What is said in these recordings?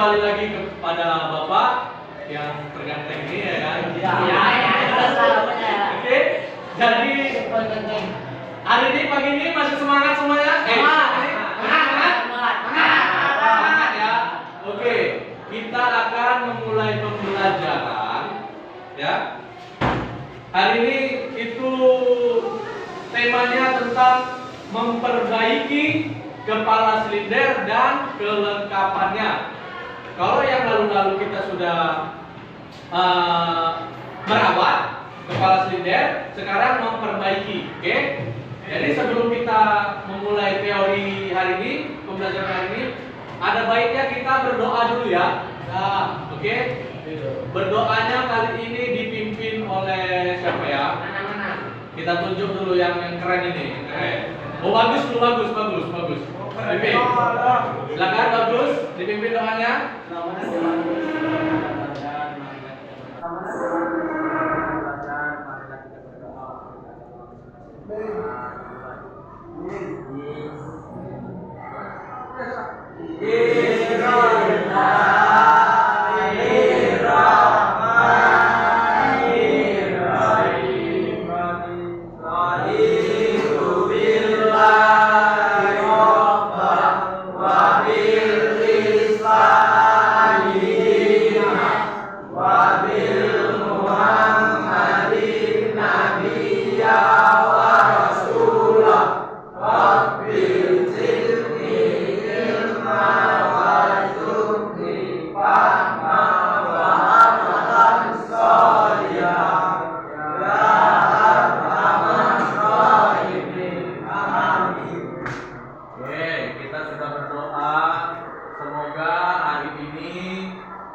kembali lagi kepada Bapak yang terganteng ini ya kan? Oke, jadi hari ini pagi ini masih semangat semuanya? Semangat ya. Oke, kita akan memulai pembelajaran ya. Hari ini itu temanya tentang memperbaiki kepala silinder dan kelengkapannya. Kalau yang lalu-lalu kita sudah merawat kepala silinder, sekarang memperbaiki. Oke? Jadi sebelum kita memulai teori hari ini, pembelajaran hari ini, ada baiknya kita berdoa dulu ya. Nah, oke? Berdoanya kali ini dipimpin oleh siapa ya? Kita tunjuk dulu yang keren ini, yang keren. Oh bagus, bagus. Pimpin. Silakan bagus, dipimpin doanya.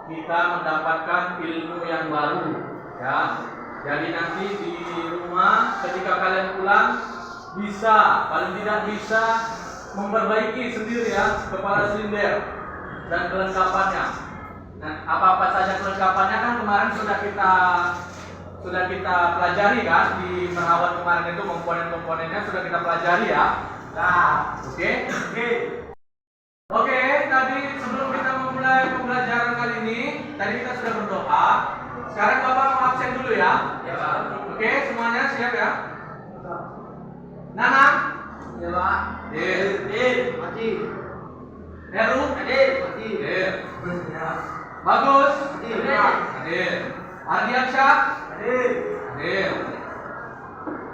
Kita mendapatkan ilmu yang baru ya. Jadi nanti di rumah ketika kalian pulang bisa, paling tidak bisa memperbaiki sendiri ya kepala silinder dan kelengkapannya. Nah, apa-apa saja kelengkapannya kan kemarin sudah kita pelajari kan di merawat kemarin itu komponen-komponennya sudah kita pelajari ya. Nah, Oke, tadi sebelum kita memulai pembelajaran kali ini, tadi kita sudah berdoa. Sekarang Bapak mau absen dulu ya. Oke, semuanya siap ya? Nana? Ya, Pak. Mati. Heru? Mati. Bagus? Hadir. Ardiansyah? Hadir.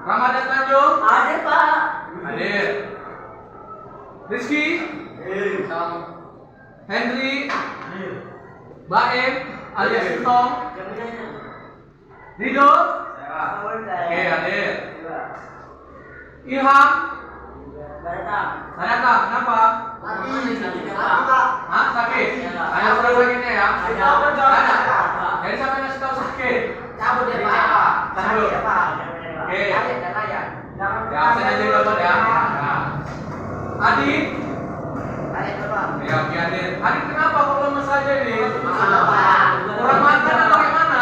Ramadan Tanjung? Hadir, Pak. Hadir. Rizky? Henry, Baim, alias Sutong, Rido, oke hadir. Ilham, Barata, kenapa? Hah, sakit? Hanya sudah sakitnya ya? Ada. Jadi siapa yang ngasih tahu sakit? Cabut ya, Pak. Cabut. Oke. Ya, absen aja dulu ya. Adi. Ya, Adit. Adit kenapa kok lemes saja ini? Kurang makan atau gimana?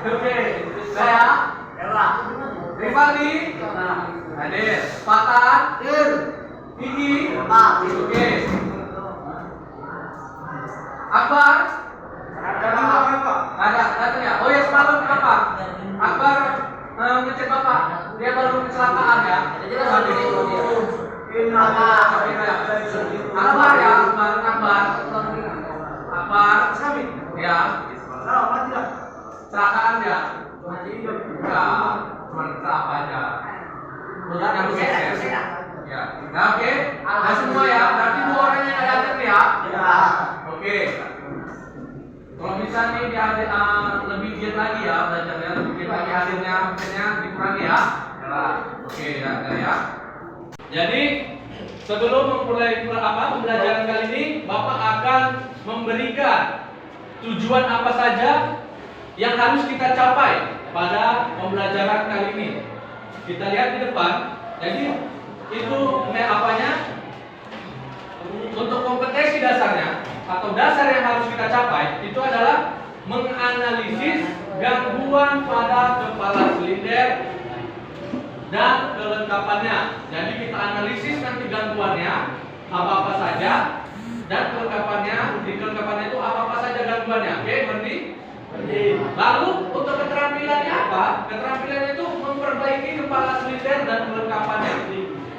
Oke, saya Rifani, hadir. Patan, Gigi, oke. Akbar, ada datang ya? Oh ya semalam kenapa? Akbar ngecek bapak, dia baru kecelakaan ya. Akbar ya, Akbar, ya. Kecelakaan ya. Ya, cuma kecelakaan aja. Bukan yang sukses. Ya. Nah, oke. Nah semua ya. Berarti 2 orang yang ada datang ya. Oke. Kalau misalnya dia lebih giat lagi ya belajarnya, lebih giat lagi hasilnya mungkinnya dikurangi ya. Oke ya. Jadi sebelum memulai pembelajaran kali ini, Bapak akan memberikan tujuan apa saja yang harus kita capai pada pembelajaran kali ini. Kita lihat di depan. Jadi itu apanya? Untuk kompetensi dasarnya atau dasar yang harus kita capai itu adalah menganalisis gangguan pada kepala silinder dan kelengkapannya. Jadi kita analisis nanti gangguannya apa-apa saja dan kelengkapannya. Di kelengkapannya itu apa-apa saja gangguannya. Oke, ngerti? Lalu untuk keterampilannya apa? Keterampilannya itu memperbaiki kepala silinder dan kelengkapannya.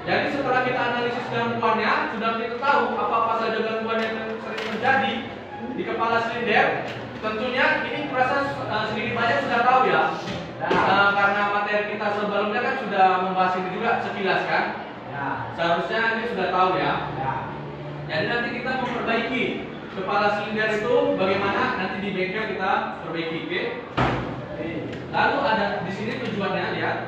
Jadi setelah kita analisis gangguannya, sudah kita tahu apa-apa saja gangguan yang sering terjadi di kepala silinder. Tentunya ini proses sedikit banyak sudah tahu ya. Karena materi kita sebelumnya kan sudah membahas ini juga sekilas kan. Seharusnya ini sudah tahu ya. Jadi nanti kita memperbaiki kepala silinder itu bagaimana nanti di bengkel kita perbaiki, oke? Lalu ada di sini tujuannya lihat.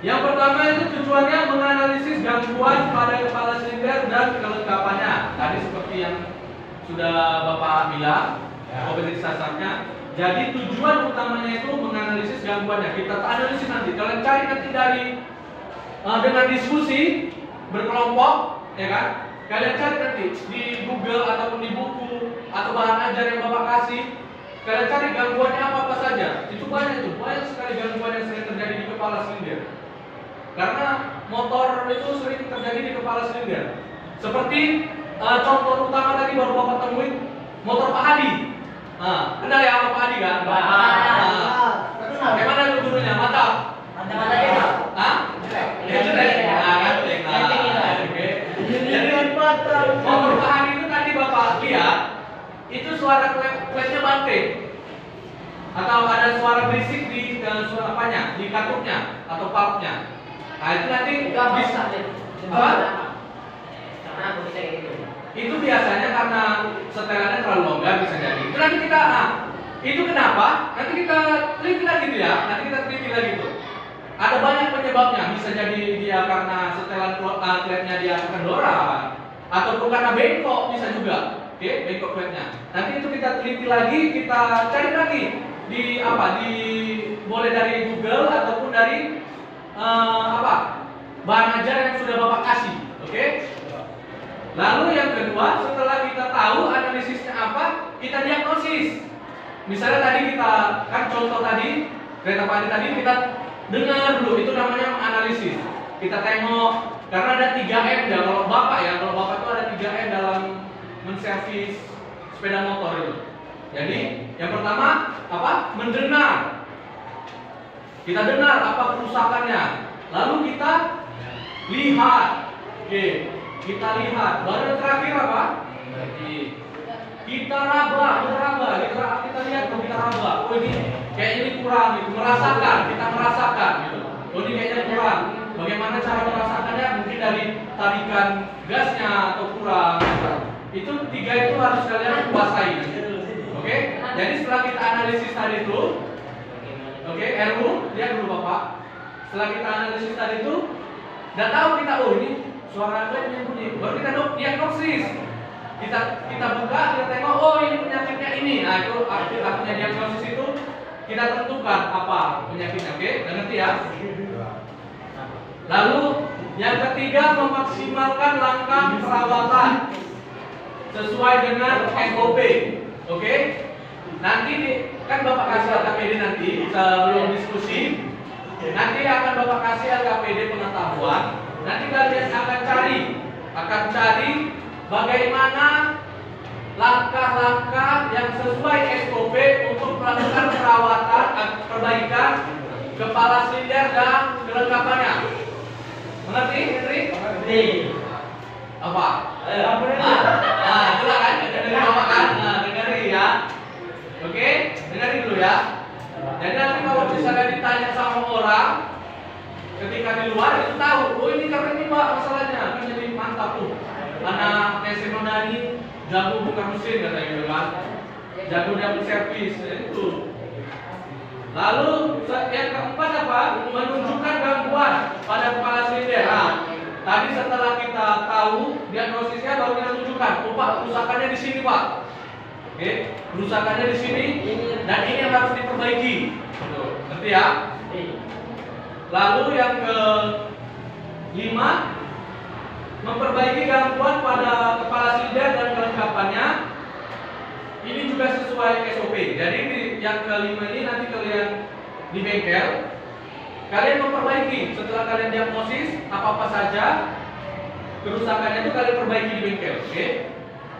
Yang pertama itu tujuannya menganalisis gangguan pada kepala silinder dan kelengkapannya. Tadi seperti yang sudah Bapak bilang, kompetensi dasarnya. Jadi tujuan utamanya itu menganalisis gangguannya. Kita analisis nanti. Kalian cari nanti dari dengan diskusi berkelompok, ya kan? Kalian cari nanti di Google ataupun di buku atau bahan ajar yang Bapak kasih. Kalian cari gangguannya apa saja. Itu banyak sekali gangguan yang sering terjadi di kepala silinder. Karena motor itu sering terjadi di kepala silinder. Seperti contoh utama tadi baru Bapak temuin motor Pak Hadi. Kenal ya Pak Hadi kan? Bagaimana itu gurunya? Mantap. Jadi motor Pak Hadi itu tadi Bapak lihat, itu suara klepnya bangkit atau ada suara berisik di suara apanya, di katupnya atau valve-nya. Nah itu nanti bisa apa? Itu biasanya karena setelannya terlalu longgar bisa jadi. Itu nanti kita, itu kenapa? Nanti kita teliti lagi gitu ya. Nanti kita teliti lagi tuh. Ada banyak penyebabnya. Bisa jadi dia karena setelan klepnya dia kendora, ataupun karena bengkok bisa juga. Oke, bengkok klepnya. Nanti itu kita teliti lagi, kita cari lagi di boleh dari Google ataupun dari bahan ajar yang sudah Bapak kasih. Oke? Lalu yang kedua, setelah kita tahu analisisnya apa, kita diagnosis. Misalnya tadi kita kan contoh tadi kereta Pak Hadi tadi kita dengar dulu, itu namanya menganalisis. Kita tengok karena ada 3M ya kalau Bapak itu ada 3M dalam menservis sepeda motor itu. Jadi yang pertama apa? Mendengar. Kita dengar apa kerusakannya. Lalu kita lihat. Oke. Kita lihat. Baru yang terakhir apa? Kita raba. Kita lihat, kita raba. Oh ini kayaknya ini kurang gitu. Kita merasakan gitu. Oh ini kayaknya kurang. Bagaimana cara merasakannya? Mungkin dari tarikan gasnya atau kurang. Itu 3 itu harus kalian kuasai. Oke? Jadi setelah kita analisis tadi itu, oke, RU, lihat dulu Bapak. Setelah kita analisis tadi itu, dan tahu kita, oh ini suara klepnya bunyi. Baru kita diagnosis. Kita buka, kita tengok, oh ini penyakitnya ini. Nah itu artinya diagnosis itu kita tentukan apa penyakitnya. Oke, dan ngerti ya. Lalu yang ketiga, memaksimalkan langkah perawatan sesuai dengan SOP. Oke? Nanti kan Bapak kasih LKPD nanti sebelum diskusi. Nanti akan Bapak kasih LKPD pengetahuan. Nanti kalian akan cari bagaimana langkah-langkah yang sesuai SOP untuk melakukan perawatan perbaikan kepala silinder dan kelengkapannya. Mengerti, Henry? Mengerti. Apa? Itulah kan, dengerin Bapak kan? Dengerin ya. Oke, dengerin dulu ya. Jadi nanti kalau misalnya ditanya sama orang ketika di luar itu tahu, oh ini karena ini Pak masalahnya, kan jadi mantap tuh. Anak SMA Dani jago buka mesin katanya gitu kan. Jago dia servis itu. Lalu yang keempat apa? Menunjukkan gangguan pada kepala silinder. Tadi setelah kita tahu diagnosisnya baru kita tunjukkan, oh Pak kerusakannya di sini Pak. Oke, kerusakannya di sini dan ini yang harus diperbaiki. Tuh, ngerti ya? Lalu yang ke-5, memperbaiki gangguan pada kepala silinder dan kelengkapannya. Ini juga sesuai SOP. Jadi yang ke-5 ini nanti kalian di bengkel, kalian memperbaiki setelah kalian diagnosis apa-apa saja. kerusakannya itu kalian perbaiki di bengkel, oke?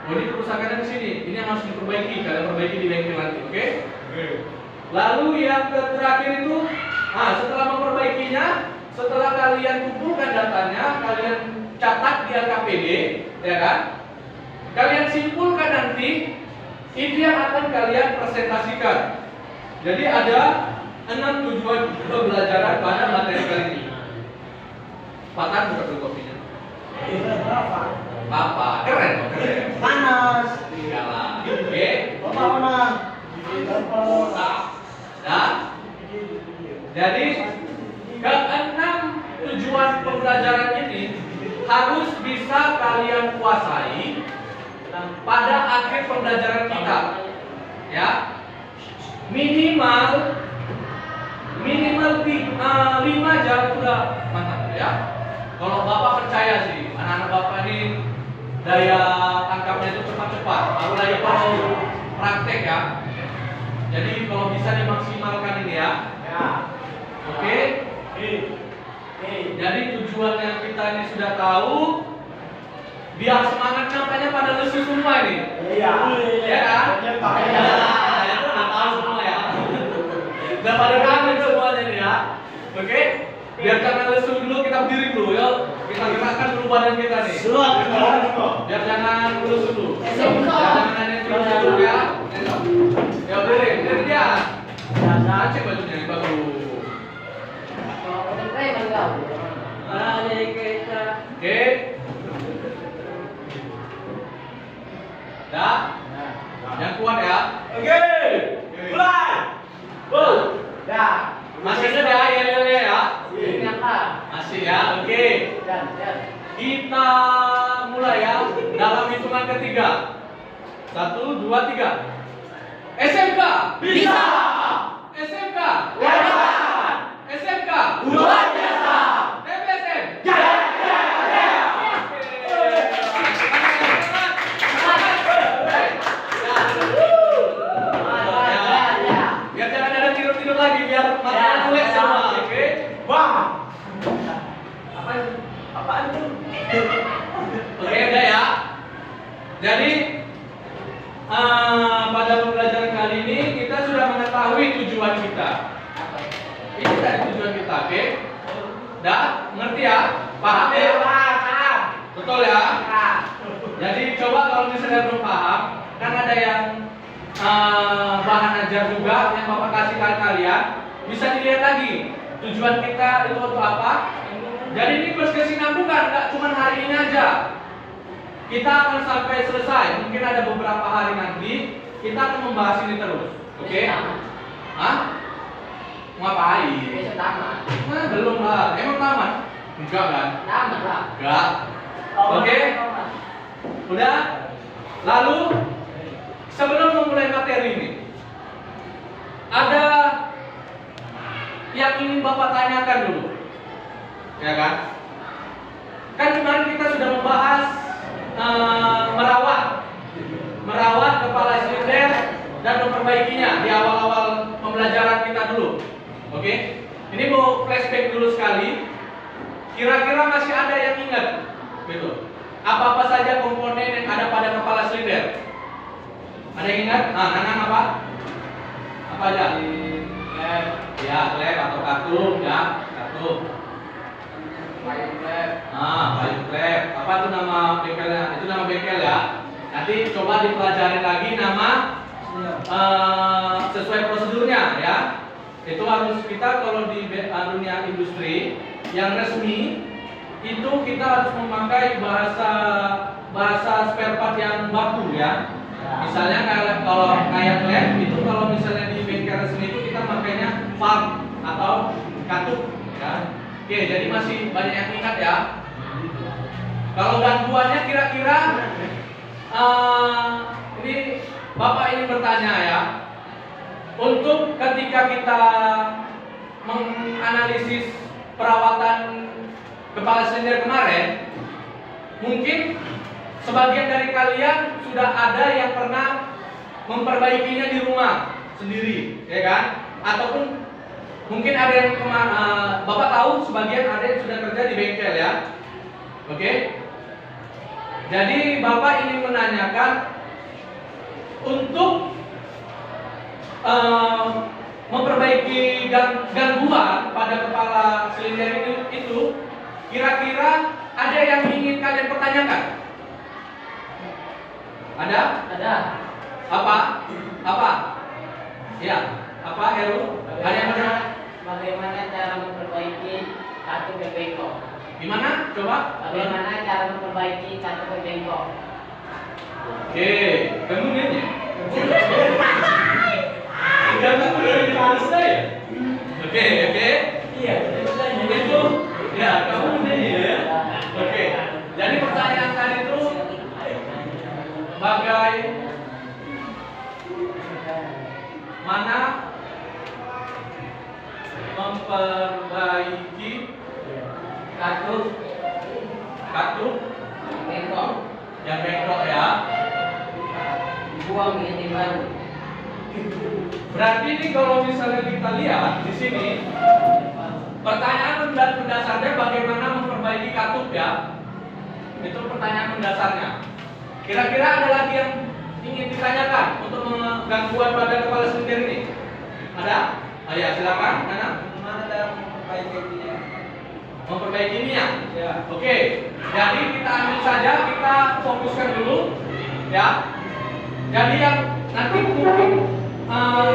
Oh, ini kerusakannya di sini, ini yang harus diperbaiki, kalian perbaiki di bengkel nanti, oke? Lalu yang terakhir itu, setelah memperbaikinya, setelah kalian kumpulkan datanya, kalian catat di LKPD, ya kan? Kalian simpulkan nanti, ini yang akan kalian presentasikan. Jadi ada 6 tujuan pembelajaran pada materi kali ini. Patah buka dulu kopinya. Papa, keren. Panas. Enggak lah. Oke. Panas. Nah, jadi keenam tujuan pembelajaran ini harus bisa kalian kuasai pada akhir pembelajaran kita, ya. Minimal 5 jam sudah mantap, ya. Kalau bapak percaya sih, anak-anak bapak ini daya tangkapnya itu cepat-cepat, apalagi kalau praktek ya. Jadi kalau bisa dimaksimalkan ini ya. Oke. Jadi tujuan yang kita ini sudah tahu, biar semangat nampaknya pada lesu semua ini. Iya. Ya kan? Ya, itu udah tahu semua ya. Udah pada kangen semuanya ini ya. Oke? Biar jangan lesu dulu, kita berdiri dulu ya. Kita gerakkan dulu badan kita nih. Biar jangan lesu dulu. Jangan hanya dulu ya. Ya berdiri dia. Cek bajunya ini bagus. Oke. Dah? Yang kuat ya. Oke. Mulai. Masih ada ya. Ternyata. Masih ya. Oke. Kita mulai ya. Dalam hitungan ketiga. 1, 2, 3. SMK Bisa. SMK Hebat. SMK Luar biasa. TBSN biar jangan ada tidur-tidur lagi, biar matanya melek semua, oke? Bang. Apaan tuh? Oke, udah ya. Jadi pada pembelajaran kali ini kita sudah mengetahui tujuan kita. Ini tadi tujuan kita, oke? Udah, ngerti ya? Paham ya? Paham. Betul ya? Jadi coba kalau misalnya belum paham, kan ada yang bahan ajar juga yang Bapak kasih ke kalian, bisa dilihat lagi tujuan kita itu untuk apa. Jadi ini berkesinambungan, nggak cuma hari ini aja. Kita akan sampai selesai, mungkin ada beberapa hari nanti kita akan membahas ini terus, oke? Hah? Mau ngapain? Besok tamat. Nah, belum lah. Emang tamat? Enggak kan? Tamat lah. Enggak. Oke? Udah? Lalu sebelum memulai materi ini, ada yang ingin Bapak tanyakan dulu. Ya kan? Kan kemarin kita sudah membahas merawat kepala silinder dan memperbaikinya di awal-awal pembelajaran kita dulu. Oke? Ini mau flashback dulu sekali. Kira-kira masih ada yang ingat? Gitu. Apa-apa saja komponen yang ada pada kepala silinder? Ada yang ingat? Nanang apa? Apa aja? Klep. Ya, klep atau kartung ya, kartung. Payung klep. Payung klep. Apa itu nama bengkelnya? Itu nama bengkel ya. Nanti coba dipelajari lagi nama sesuai prosedurnya ya. Itu harus kita kalau di dunia industri yang resmi itu kita harus memakai bahasa spare part yang baku ya. Misalnya kalau kayak klep itu kalau misalnya di bengkel resmi itu kita makainya valve atau katup ya. Oke, jadi masih banyak yang ingat ya. Kalau gangguannya kira-kira ini Bapak ingin bertanya ya. Untuk ketika kita menganalisis perawatan kepala silinder kemarin, mungkin sebagian dari kalian sudah ada yang pernah memperbaikinya di rumah sendiri, ya kan? Ataupun mungkin ada yang Bapak tahu sebagian ada yang sudah kerja di bengkel ya. Oke? Jadi Bapak ingin menanyakan untuk memperbaiki gangguan pada kepala silinder itu kira-kira ada yang ingin kalian pertanyakan? Ada? Ada. Apa? Apa? Ya, apa Heru? Ada yang mana? Bagaimana cara memperbaiki kartu bengkok? Gimana? Coba. Bagaimana cara memperbaiki kartu bengkok? Oke, kemudiannya. Tidak boleh bahasa ya. Oke. Iya, Itu ya kamu ini ya. Oke. Jadi pertanyaan tadi itu bagaimana memperbaiki kartu bengkok. yang bengkok ya. Buang yang baru. Berarti ini kalau misalnya kita lihat di sini pertanyaan mendasarnya bagaimana memperbaiki katup ya. Itu pertanyaan mendasarnya. Kira-kira ada lagi yang ingin ditanyakan untuk gangguan pada kepala silinder ini? Ada? Ya silakan. Nana. Gimana cara memperbaikinya? Memperbaikinya. Ya. Oke. Jadi kita ambil saja, kita fokuskan dulu ya. Jadi yang nanti mungkin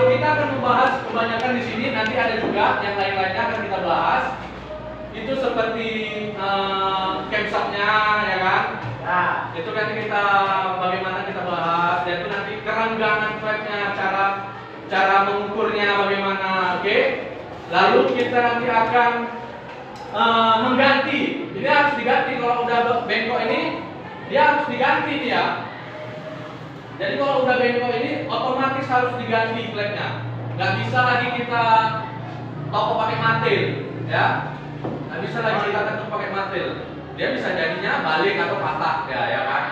kita akan membahas kebanyakan di sini. Nanti ada juga yang lain-lainnya akan kita bahas. Itu seperti camshafnya ya kan. Nah, Itu nanti kita bagaimana kita bahas. Dan itu nanti kerenggangan flapnya, cara mengukurnya bagaimana. Oke. Lalu kita nanti akan mengganti. Ini harus diganti kalau udah bengkok ini, dia harus diganti nih ya. Jadi kalau udah bengkok ini otomatis harus diganti flapnya. Nggak bisa lagi kita toko pakai matil, ya. Nggak bisa lagi kita ketuk pakai matil. Dia bisa jadinya balik atau patah, ya kan.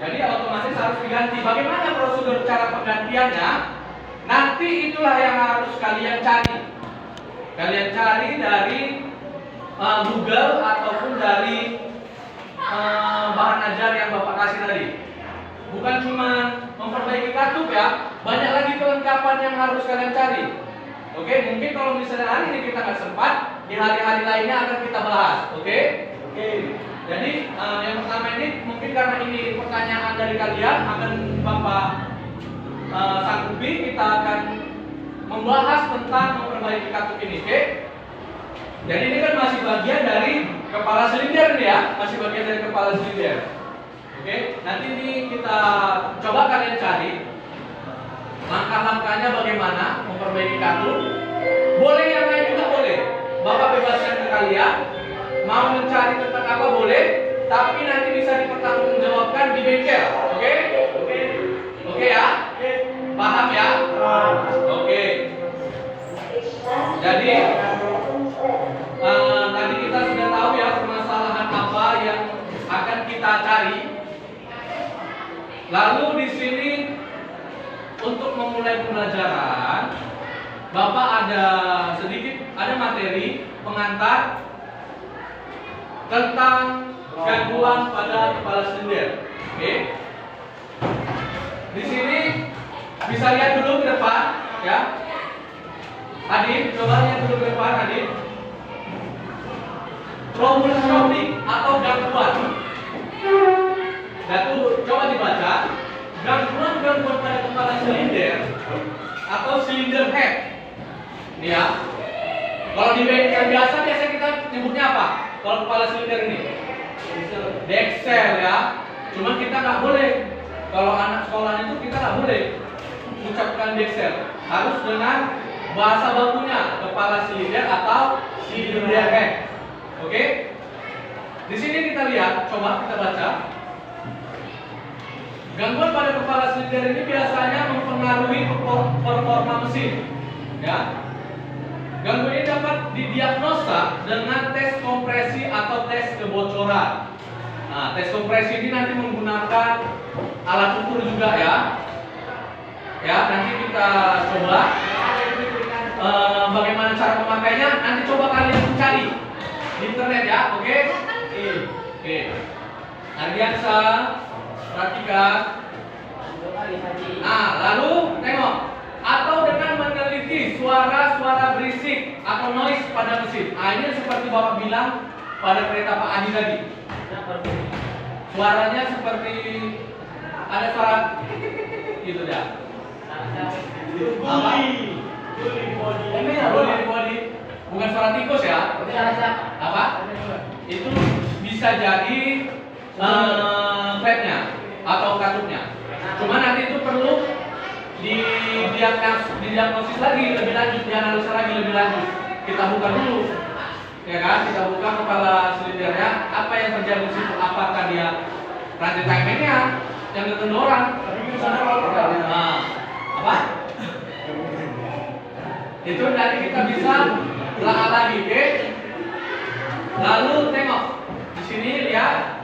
Jadi otomatis harus diganti. Bagaimana prosedur cara penggantiannya? Nanti itulah yang harus kalian cari. Kalian cari dari Google ataupun dari bahan ajar yang Bapak kasih tadi. Bukan cuma memperbaiki katup ya, banyak lagi kelengkapan yang harus kalian cari. Oke, mungkin kalau misalnya hari ini kita nggak sempat, di hari-hari lainnya akan kita bahas. Oke? Jadi yang pertama ini mungkin karena ini pertanyaan dari kalian akan Bapak sanggupi, kita akan membahas tentang memperbaiki katup ini. Oke? Jadi ini kan masih bagian dari kepala silinder nih ya, masih bagian dari kepala silinder. Oke, nanti ini kita coba kalian cari langkah-langkahnya bagaimana memperbaiki katup. Boleh yang lain juga boleh. Bapak bebaskan ke kalian. Mau mencari tentang apa boleh, tapi nanti bisa dipertanggungjawabkan di bengkel. Oke? Oke ya? Paham ya? Oke. Jadi tadi kita sudah tahu ya permasalahan apa yang akan kita cari. Lalu di sini untuk memulai pembelajaran, Bapak ada materi pengantar tentang gangguan pada kepala silinder. Oke. Di sini bisa lihat dulu ke depan ya. Adit, coba lihat dulu ke depan Adit. Troubleshooting atau gangguan. Dan coba dibaca. Gangguan pada kepala silinder atau silinder head. Nih ya. Kalau di bengkel biasa kita nyebutnya apa? Kalau kepala silinder ini? Dexel ya. Cuma kita nggak boleh. Kalau anak sekolah itu kita nggak boleh mengucapkan Dexel. Harus dengan bahasa bakunya kepala silinder atau silinder head. Oke? Di sini kita lihat, coba kita baca. Gangguan pada kepala silinder ini biasanya mempengaruhi performa mesin. Ya. Gangguan ini dapat didiagnosa dengan tes kompresi atau tes kebocoran. Nah, tes kompresi ini nanti menggunakan alat ukur juga ya. Ya, nanti kita coba bagaimana cara memakainya. Nanti coba kalian cari di internet ya, oke? Oke. Ardiansa, perhatikan. Nah, lalu tengok. Atau dengan meneliti suara-suara berisik atau noise pada mesin. Nah, ini seperti Bapak bilang pada kereta Pak Adi tadi. Suaranya seperti ada suara gitu dah. Body. Bukan suara tikus ya. Apa? Itu bisa jadi klepnya atau katupnya. Cuma nanti itu perlu didiagnosis lagi lebih lanjut, dianalisa lagi lebih lanjut. Kita buka dulu, ya kan? Kita buka kepala silindernya, apa yang terjadi di situ? Apakah dia rantai timingnya yang kekendoran? Nah, apa? Itu nanti kita bisa telah lagi, oke? Lalu tengok di sini lihat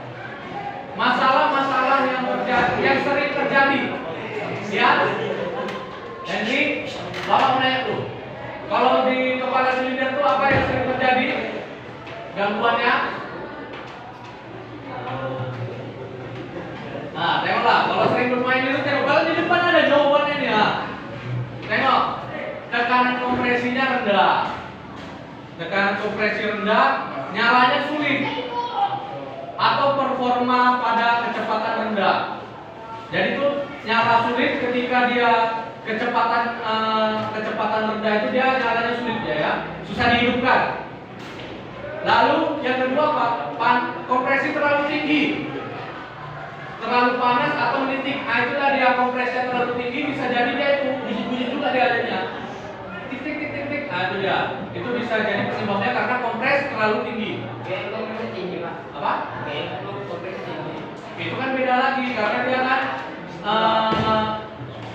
masalah-masalah yang sering terjadi. Ya, Henry, Bapak menanya tuh, kalau di kepala silinder tuh apa yang sering terjadi? Gangguannya? Nah, tengoklah, kalau sering bermain itu tengok, kalau di depan ada jawabannya nih ya. Tengok, tekanan kompresinya rendah. Tekanan kompresi rendah, nyalanya sulit. Atau performa pada kecepatan rendah. Jadi itu nyala sulit ketika dia kecepatan rendah itu dia nyalanya sulit ya, susah dihidupkan. Lalu yang kedua apa? Kompresi terlalu tinggi, terlalu panas atau menitik. Nah itulah dia kompresi yang terlalu tinggi, bisa jadi dia itu bunyi-bunyi juga dia adanya. Tik. Nah itu dia. Itu bisa jadi penyebabnya karena kompres terlalu tinggi. Apa? Itu kan beda lagi karena dia kan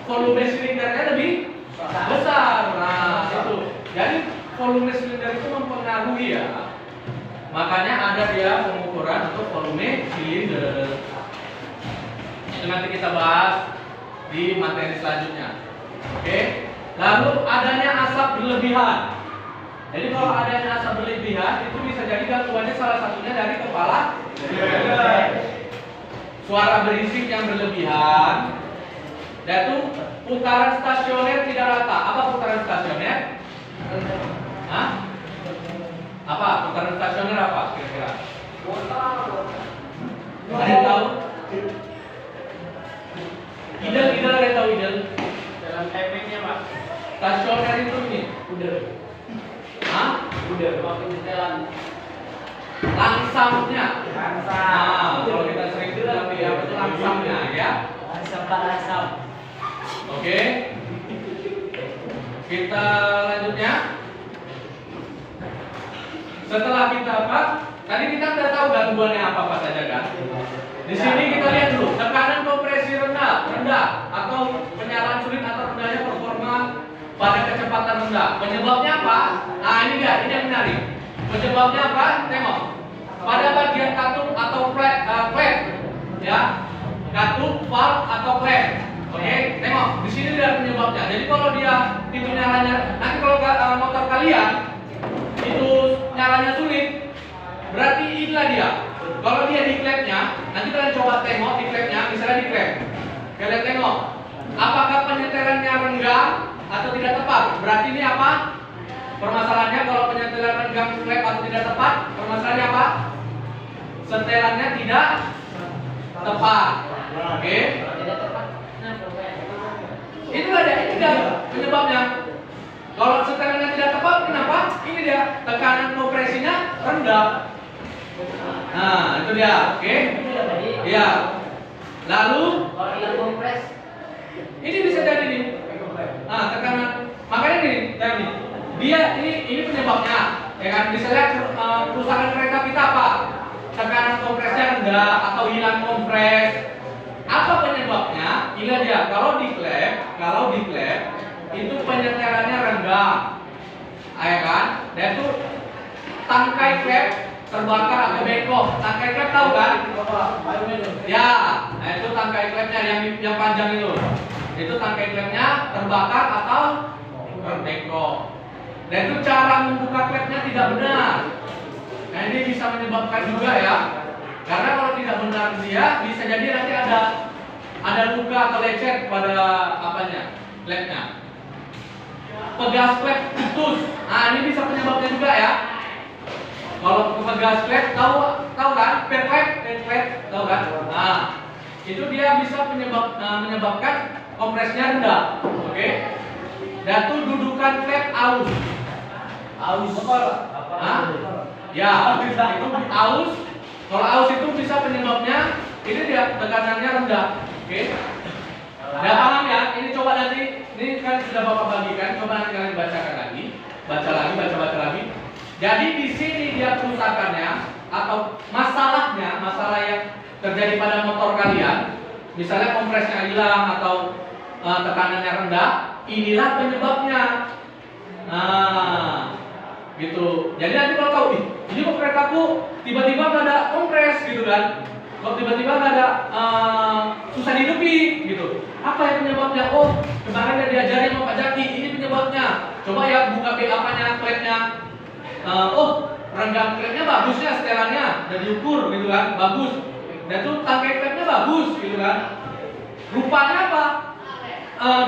volume silindernya lebih besar. Nah itu. Jadi volume silinder itu mempengaruhi ya. Makanya ada dia pengukuran untuk volume silinder. Itu nanti kita bahas di materi selanjutnya. Oke. Lalu adanya asap berlebihan. Jadi kalau adanya asap berlebihan itu bisa jadi gangguannya salah satunya dari kepala suara berisik yang berlebihan. Dan itu putaran stasioner tidak rata. Apa putaran stasioner? Hah? Apa putaran stasioner apa kira-kira? Ada yang tahu? Idel ada yang tahu idel? Dalam timingnya Pak. Stasioner itu ini. Udah. Hah? Udah waktu setelan. Langsamnya. Nah, kalau kita sering bilang dia itu langsamnya ya. Langsam. Oke. Kita lanjutnya. Setelah kita apa? Tadi kita sudah tahu gangguannya apa saja kan? Di sini kita lihat dulu tekanan kompresi rendah atau penyalaan sulit atau rendahnya performa pada kecepatan rendah. Penyebabnya apa? Nah ini dia, ini yang menarik. Penyebabnya apa? Tengok. Pada bagian katup atau klep, ya, katup, valve atau klep. Oke, tengok. Di sini dia penyebabnya. Jadi kalau dia itu nyalanya, nanti kalau motor kalian itu nyalanya sulit, berarti inilah dia. Kalau dia di klepnya, nanti kalian coba tengok di klepnya, misalnya di klep. Kalian tengok, apakah penyetelannya renggang atau tidak tepat? Berarti ini apa? Permasalahannya kalau penyetelan renggang klep atau tidak tepat, permasalahannya apa? Setelannya tidak tepat. Oke? Tidak tepat. Itulah dia, ini dia penyebabnya. Kalau setelannya tidak tepat, kenapa? Ini dia, tekanan kompresinya rendah. Nah, itu dia, oke? Iya. Lalu Kalau hilang kompres, ini bisa jadi nih. Nah, tekanan. Makanya nih, dia ini penyebabnya. Ya kan? Misalnya kerusakan kereta kita apa? Tekanan kompresnya rendah atau hilang kompres. Apa penyebabnya? Ini dia. Kalau di klep itu penyetelannya rendah. Ya kan? Dan itu tangkai klep terbakar atau bengkok. Tangkai klep tahu kan? Ya, nah itu tangkai klepnya yang panjang itu. Itu tangkai klepnya terbakar atau terbengkok. Dan itu cara membuka klepnya tidak benar. Nah ini bisa menyebabkan juga ya. Karena kalau tidak benar benar dia, bisa jadi nanti ada luka atau lecet pada apanya, klepnya. Pegas klep putus. Nah, ini bisa penyebabnya juga ya. Kalau pegas klep tahu kan? Klep tahu kan? Nah, itu dia bisa menyebabkan kompresnya rendah. Oke. Dan tuh dudukan klep aus. Aus. Hah? Ya, itu aus. Kalau aus itu bisa penyebabnya ini dia tekanannya rendah. Oke. Udah paham ya? Ini coba nanti, ini kan sudah Bapak bagikan, coba nanti kalian bacakan lagi, baca lagi. Jadi di sini dia kerusakannya atau masalah yang terjadi pada motor kalian, misalnya kompresnya hilang atau tekanannya rendah, inilah penyebabnya. Nah, gitu. Jadi nanti kalau tahu, ini kok keretaku tiba-tiba nggak ada kompres gitu kan? Kok tiba-tiba nggak ada susah dihidupin gitu? Apa yang penyebabnya? Oh, kemarin udah diajarin sama Pak Jaki, ini penyebabnya. Coba ya buka apanya, klepnya. Oh, renggang klepnya bagusnya, setelannya udah diukur gitu kan, bagus. Dan tuh tangkai klepnya bagus gitu kan. Rupanya apa?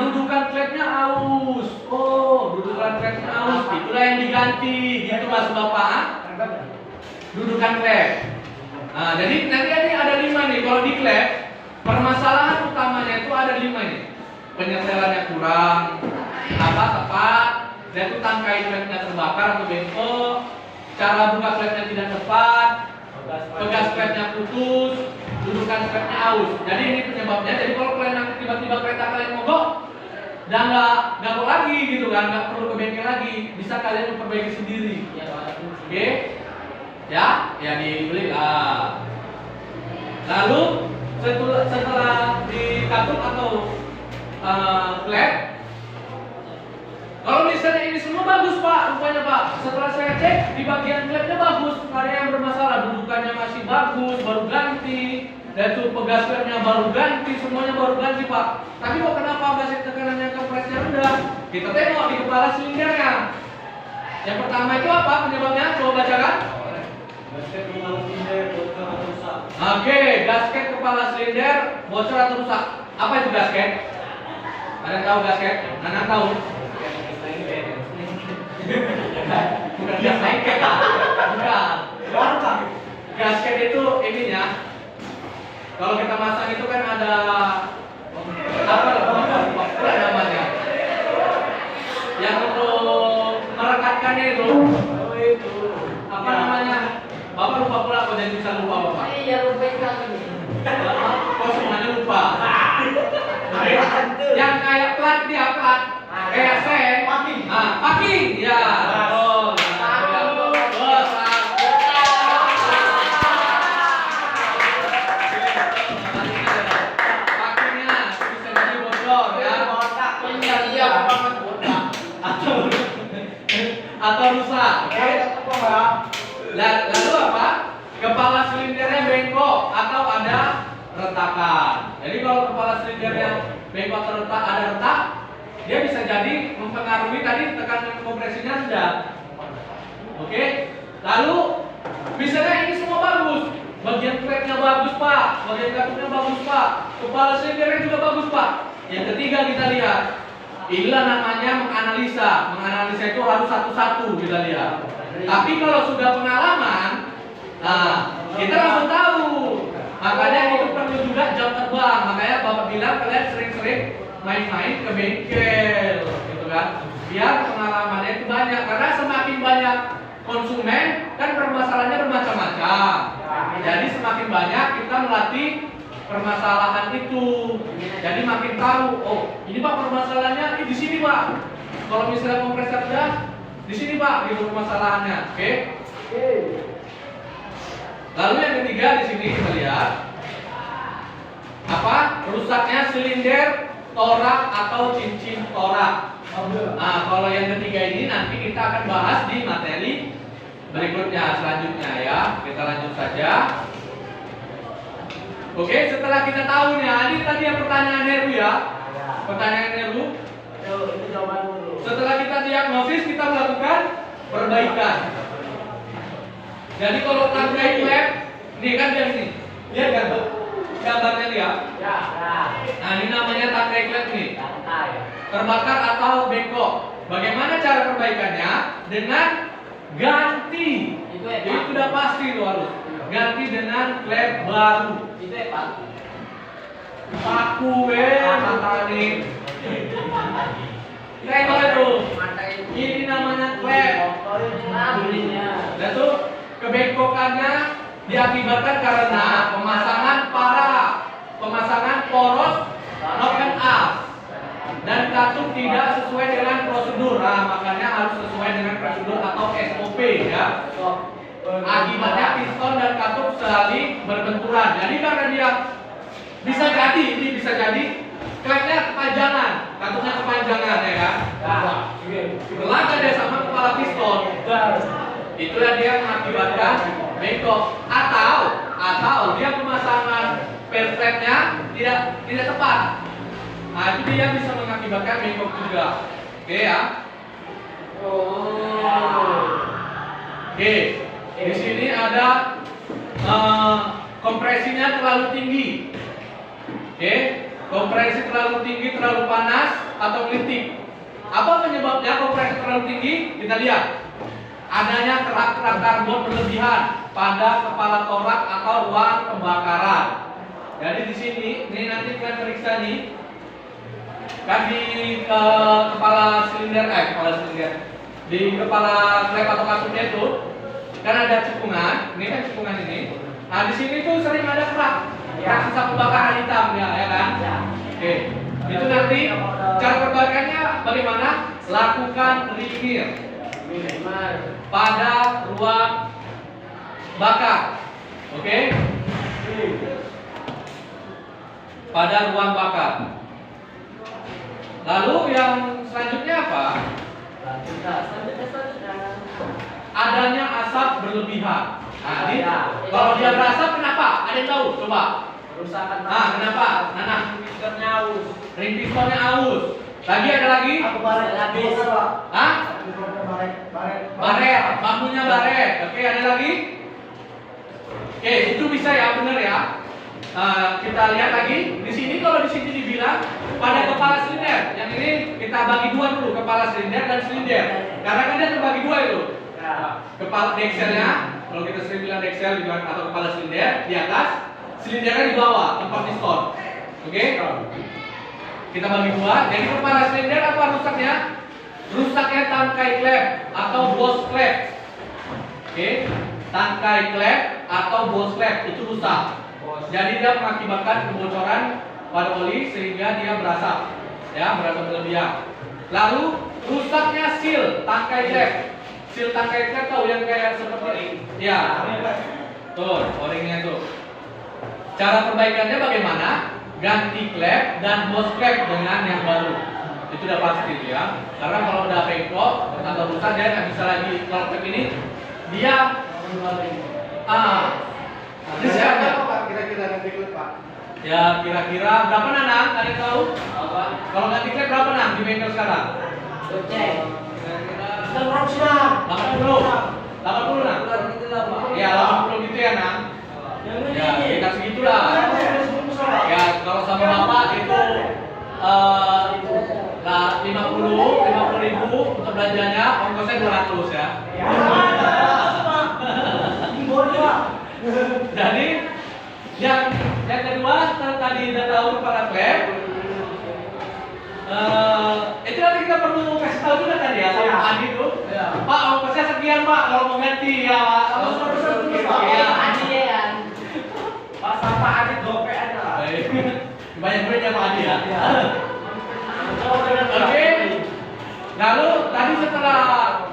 Dudukan klepnya aus. Oh, dudukan klepnya aus. Itulah yang diganti, gitu Mas Bapak. Dudukan klep. Nah, jadi nanti ada 5 nih. Kalau di klep, permasalahan utamanya itu ada 5 nih. Penyetelannya kurang, tepat, dan itu tangkai klepnya terbakar atau bengkok, cara buka klepnya tidak tepat, pegas klepnya putus, dudukan klepnya aus. Jadi ini penyebabnya. Jadi kalau kalian nanti tiba-tiba kereta kalian mogok, dan nggak kok lagi gitu kan, nggak perlu ke bengkel lagi, bisa kalian memperbaiki sendiri. Oke? Ya dibeli lah. Lalu setelah dikatup atau klep, kalau misalnya ini semua bagus Pak, rupanya Pak, setelah saya cek di bagian klepnya bagus, nggak ada yang bermasalah, dudukannya masih bagus, baru ganti, dan tuh pegas klepnya baru ganti, semuanya baru ganti Pak. Tapi kok kenapa masih tekanannya kompresnya rendah? Kita tengok di kepala silindernya. Yang pertama itu apa penyebabnya? Coba bacakan. Gasket kepala silinder bocor atau rusak. Oke, gasket kepala silinder bocor atau rusak. Apa itu gasket? Ada tahu gasket? Nana tahu? Bukan gas naik bukan. Gasket itu ininya. Kalau kita masang itu kan ada apa namanya? Yang untuk merekatkannya itu. Apa namanya? Bapak lupa pula, kok jadi bisa lupa Bapak? Iya, lupain kali. Kok semuanya lupa? Yang kayak plat dia plat, kayak sen. Packing, ya. Oh, packingnya bisa jadi bocor ya. Iya, atau rusak. Oke. Lalu apa? Kepala silindernya bengkok atau ada retakan. Jadi kalau kepala silindernya bengkok atau ada retak, dia bisa jadi mempengaruhi tadi tekanan kompresinya rendah. Oke. Lalu misalnya ini semua bagus, bagian klepnya bagus Pak, bagian katupnya bagus Pak, kepala silindernya juga bagus Pak. Yang ketiga kita lihat, inilah namanya menganalisa itu harus satu-satu kita lihat. Tapi kalau sudah pengalaman, nah kita langsung tahu. Makanya itu perlu juga jam terbang. Makanya Bapak bilang kalian sering-sering main-main ke bengkel, gitu kan? Biar pengalamannya itu banyak. Karena semakin banyak konsumen, kan permasalahannya bermacam-macam. Jadi semakin banyak kita melatih permasalahan itu. Jadi makin tahu. Oh, ini Pak permasalahannya di sini Pak. Kalau misalnya kompresor rendah, di sini Pak, gitu permasalahannya. Oke? Lalu yang ketiga di sini kita lihat apa? Rusaknya silinder, torak atau cincin torak. Nah, kalau yang ketiga ini nanti kita akan bahas di materi berikutnya selanjutnya ya. Kita lanjut saja. Oke, setelah kita tahu nih, ini tadi yang pertanyaan Heru ya. Pertanyaan Heru. Itu jawaban dulu. Setelah kita diagnosis, kita melakukan perbaikan. Jadi kalau tangkai klep, nih kan dia nih. Lihat kan, Pak? Gambarnya lihat. Ya. Nah, ini namanya tangkai klep nih. Tangkai. Terbakar atau bengkok. Bagaimana cara perbaikannya? Dengan ganti. Itu Jadi sudah pasti tuh harus ganti dengan klep baru. Itu Pak. Paku mata nih. Kayak mana tuh? Ini namanya klep. Dan tuh kebengkokannya diakibatkan karena pemasangan poros knob and up dan katup tidak sesuai dengan prosedur. Nah, makanya harus sesuai dengan prosedur atau SOP ya. Akibatnya piston dan katup saling berbenturan. Jadi karena dia bisa jadi klepnya kepanjangan, katupnya kepanjangan ya kan. Berlangkah dia sama kepala piston. Itulah dia mengakibatkan bengkok atau dia pemasangan perfectnya tidak tepat. Nah, itu dia bisa mengakibatkan bengkok juga. Oke ya. Oke. Di sini ada kompresinya terlalu tinggi. Oke. Kompresi terlalu tinggi, terlalu panas atau melitik. Apa penyebabnya kompresi terlalu tinggi? Kita lihat. Adanya kerak-kerak karbon berlebihan pada kepala torak atau ruang pembakaran. Jadi di sini, ini nanti kita periksa nih, kan di kepala silinder, di kepala klep atau katupnya itu, kan ada cekungan. Ini kan cekungan ini. Nah di sini tuh sering ada kerak sisa pembakaran hitam ya kan? Oke. Itu nanti cara perbaikannya bagaimana? Lakukan ringir pada ruang bakar. Oke? Pada ruang bakar. Lalu yang selanjutnya apa? Adanya asap berlebihan. Nah, ini kalau dia berasap kenapa? Ada yang tahu? Coba. Kerusakan. Kenapa? Nana. Pistonnya aus. Ring pistonnya aus. Lagi ada lagi? Hah? Baret, bambunya baret. Oke, ada lagi? Oke, itu bisa ya, benar ya. Kita lihat lagi. Di sini kalau di sini dibilang pada kepala silinder. Yang ini kita bagi dua dulu, kepala silinder dan silinder. Karena kan dia terbagi dua itu. Kepala dekselnya, kalau kita sering bilang deksel atau kepala silinder di atas, silindernya di bawah tempat piston. Oke? Kita bagi dua. Jadi kepala silinder apa rusaknya? Rusaknya tangkai klep atau bos klep. Oke? Tangkai klep atau bos klep itu rusak. Jadi dia mengakibatkan kebocoran pada oli sehingga dia berasap. Ya, berasap berlebihan. Lalu rusaknya seal tangkai klep. Seal tangkai klep tahu yang kayak seperti ini? Ya. Tuh, o-ringnya tuh. Cara perbaikannya bagaimana? Ganti klep dan bos klep dengan yang baru. Itu udah pasti ya. Karena kalau udah bengkok atau rusak dia nggak bisa lagi. Kalau klep ini dia ini siapa Pak? Kira-kira ganti klep Pak? Ya kira-kira berapa Nanang? Ada yang tahu? Kalau ganti klep berapa Nang di bengkel sekarang? Cek. 80 Nang? Ya 80 gitu ya Nang? Ya kita segitulah. Ya kalau sama bapak itu 50 ribu untuk belanjanya, ongkosnya 200 ya. Jadi yang kedua tadi udah tahu kepala klep. Itu nanti kita perlu kasih tahu juga tadi ya sama Adi tuh. Pak ongkosnya sekian Pak kalau mau ganti ya Pak. Ya Adi ya. Pak sama Adi gope aja lah. Banyak duit ya Pak Adi ya. Oke. Lalu tadi setelah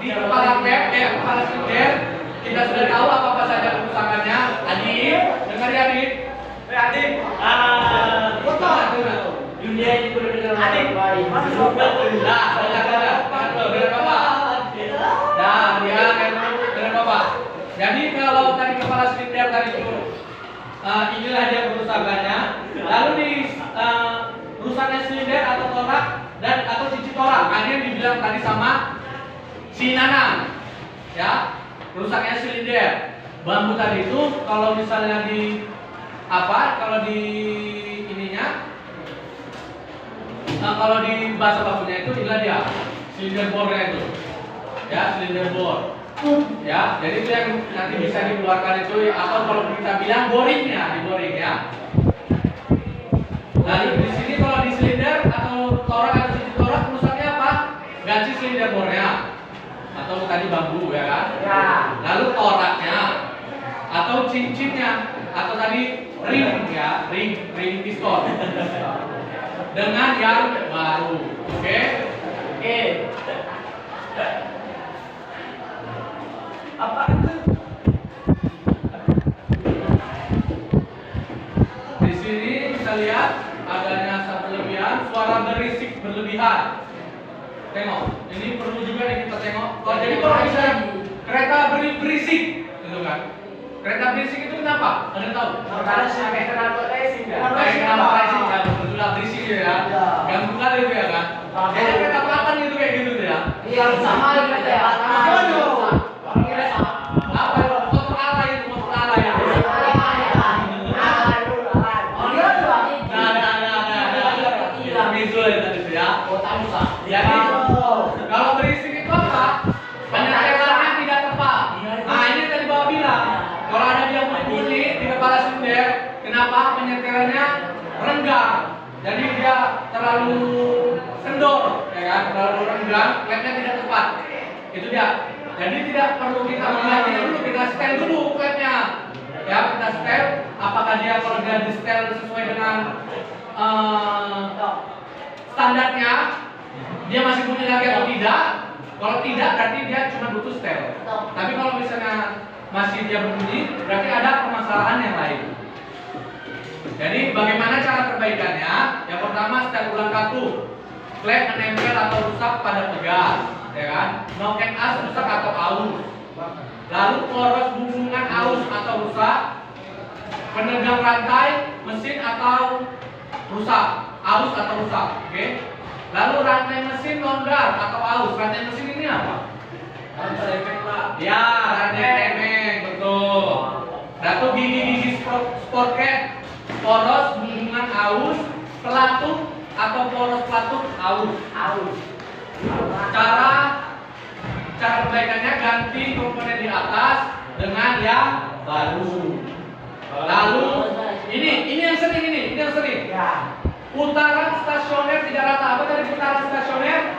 di kepala klep kepala silinder kita sudah tahu apa saja kerusakannya. Adit, dengar ya Adit. Adit. Dunia ini benar-benar baik. Nah, dengar Bapak. Nah, dia dengar Bapak. Jadi kalau tadi kepala silinder tadi itu inilah dia kerusakannya. Lalu di rusaknya silinder atau torak dan atau cici torak. Ini yang dibilang tadi sama si Nanang. Ya. Rusaknya silinder. Bambu tadi itu kalau misalnya di apa kalau di ininya? Kalau di bahasa bakunya itu inilah dia silinder bore-nya itu. Ya, silinder bore. Ya, jadi itu yang nanti bisa dikeluarkan itu atau kalau kita bilang boringnya, di boring ya. Lalu di sini kalau di silinder atau torak atau sisi torak rusaknya apa? Ganti silinder bore-nya atau tadi bambu ya kan? Ya. Lalu toraknya atau cincinnya atau tadi ring ya, ring piston dengan yang baru. Oke? Oke. Apa itu? Di sini kita lihat adanya satu berlebihan, suara berisik berlebihan. Tengok, ini perlu juga nih kita tengok. Jadi kalau bisa kereta berisik, gitu kan? Kereta berisik itu kenapa? Ada tahu? Kalau sampai kenapa racing dah? Kayak kenapa berisik ya? Betul berisik ya. Ganggu kali itu ya kan? Jadi kereta papan itu kayak gitu tuh ya. Iya sama gitu ya. Apa itu? Motor ala itu, motor ala ya. Nah, visual itu tadi ya. Jadi kalau berisik itu apa? Penyetelannya tidak tepat. Nah ini tadi Bapak bilang, kalau ada dia bunyi di kepala silinder, kenapa penyetelannya renggang? Jadi dia terlalu kendor, ya kan? Terlalu renggang, klepnya tidak tepat. Itu dia. Jadi tidak perlu kita melihatnya dulu, kita setel dulu klepnya. Ya, kita setel. Apakah dia kalau dia di setel sesuai dengan standarnya, dia masih bunyi lagi atau tidak? Kalau tidak, berarti dia cuma butuh setel. Tapi kalau misalnya masih dia berbunyi, berarti ada permasalahan yang lain. Jadi bagaimana cara perbaikannya? Yang pertama, setel ulang kartu. Klep menempel atau rusak pada pegas, ya kan? Noken as rusak atau aus. Lalu poros hubungan aus atau rusak. Penegang rantai mesin atau rusak, aus atau rusak, oke? Lalu rantai mesin longgar atau aus. Rantai mesin ini apa? Rantai efek Pak. Ya, rantai temeng, betul. Lalu gigi-gigi sporket, poros hubungan aus, pelatuk atau poros pelatuk aus. Cara perbaikannya ganti komponen di atas dengan yang baru. Lalu ini yang sering ini yang sering. Ya. Putaran stasioner tidak rata. Apa tadi putaran stasioner?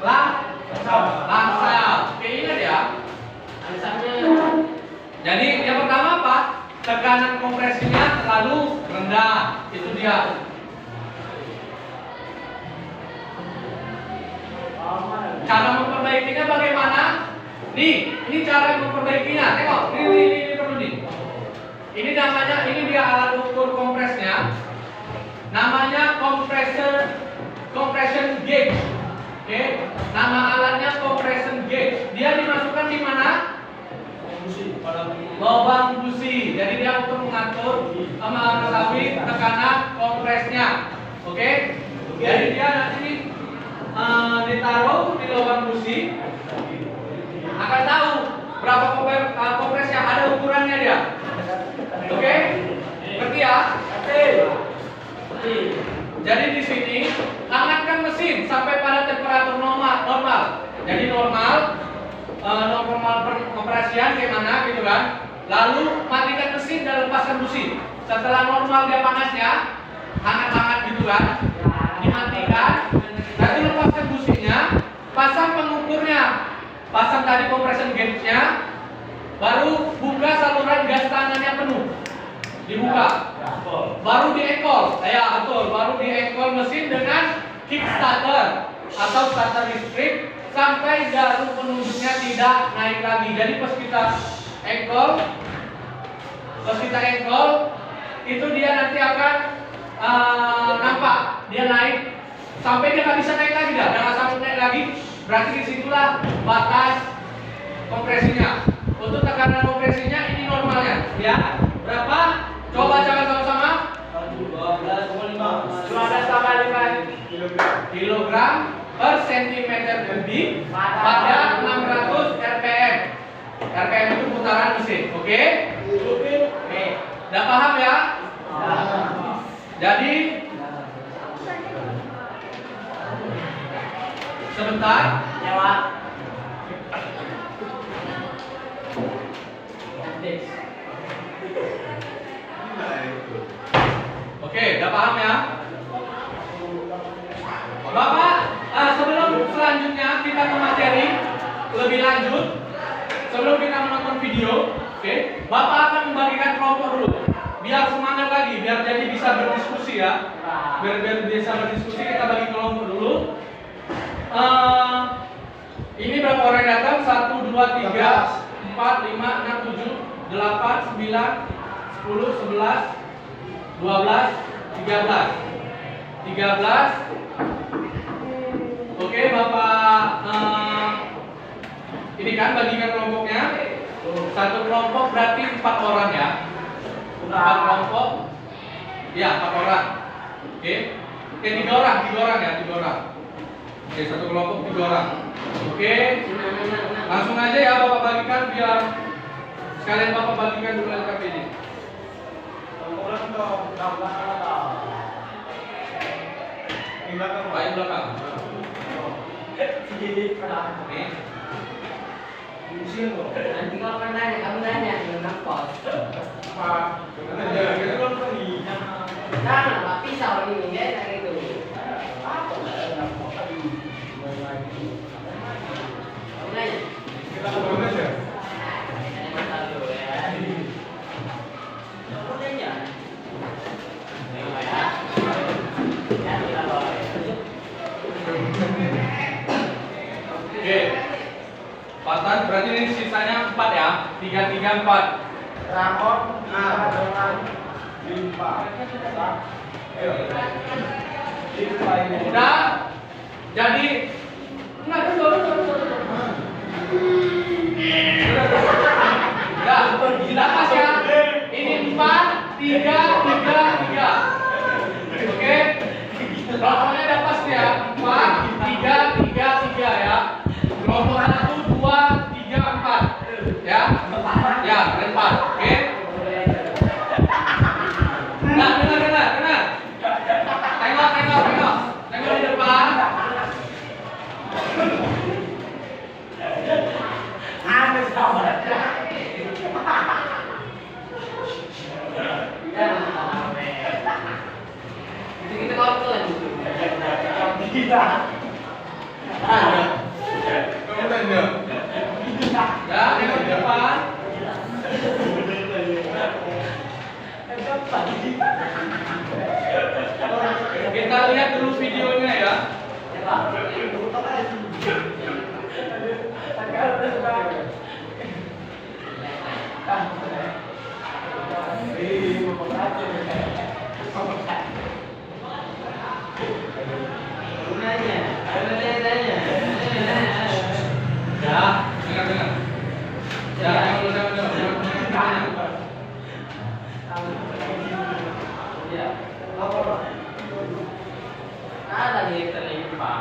Langsam. Oke, ingat ya. Alasannya. Jadi yang pertama apa? Tekanan kompresinya terlalu rendah. Itu dia. Cara memperbaikinya bagaimana? Nih, ini cara memperbaikinya. Tengok, ini perlu nih. Ini namanya, ini dia alat ukur kompresnya. Namanya compression gauge. Oke, nama alatnya compression gauge. Dia dimasukkan di mana? Lubang busi. Jadi dia untuk mengatur mengetahui tekanan kompresnya. Oke? Jadi dia nanti ditaruh di lubang busi, akan tahu berapa kompresnya, ada ukurannya dia. Oke? Ngerti ya? Jadi di sini hangatkan mesin sampai pada temperatur normal. Jadi normal pengoperasian kayak mana gitu kan. Lalu matikan mesin dan lepaskan busi. Setelah normal dia panasnya, hangat-hangat gitu kan. Dimatikan. Nanti lepaskan businya, pasang pengukurnya, pasang tadi compression gauge-nya, baru buka saluran gas tangannya penuh, dibuka, baru diekol, ya betul, baru diekol mesin dengan kickstarter atau starter listrik sampai jarum penunjuknya tidak naik lagi. Jadi pas kita ekol, itu dia nanti akan nampak dia naik. Sampai dia nggak bisa naik lagi dah, jangan sampai naik lagi. Berarti disitulah batas kompresinya. Untuk tekanan kompresinya ini normalnya, ya. Berapa? Coba sama-sama. 12,5 kilogram per sentimeter kubik pada 600 rpm. RPM itu putaran mesin, oke? Oke. Udah paham ya? Jadi sebentar. Ya, Pak. Oke, udah paham ya? Bapak, sebelum selanjutnya kita ke materi lebih lanjut, sebelum kita menonton video, oke, Bapak akan membagikan kelompok dulu, biar semangat lagi, biar jadi bisa berdiskusi ya, biar bisa berdiskusi kita bagi kelompok dulu. Ini berapa orang yang datang? 1, 2, 3, 4, 5, 6, 7, 8, 9, 10, 11, 12, 13. 13. Oke, Bapak ini kan bagikan kelompoknya. Satu kelompok berarti 4 orang ya. 4 kelompok. Ya, 4 orang. Oke. Oke, 3 orang ya, 3 orang. Oke, satu kelompok 3 orang. Oke. Langsung aja ya Bapak bagikan biar sekalian Bapak bagikan dulu LKPD. Baik belakang. Nih. Nanti kalau kan nanya, kamu nanya dengan pos. Jangan, Pak, pisau ini ya, kayak gitu. Kamu nanya. Kamu nanya. Oke. Patan berarti ini sisanya 4 ya. 3, 3, 4. Ramon dengan limpa. Udah. Jadi enggak dulu. Udah, tidak pas ya. Ini 4, 3, 3, 3. Oke. Kelompoknya udah pas ya. 4, 3, 3, 3 ya. Kelompok 1, 2, 3, 4. Ya. Ya, 4. Oke. Nah, dengar. Tengok. Tengok di depan. Kita kalau tuh. Ya, tengok di depan. Kita lihat dulu videonya ya. Ya, dengar. Ya, jangan. Ada nih terlihat Pak.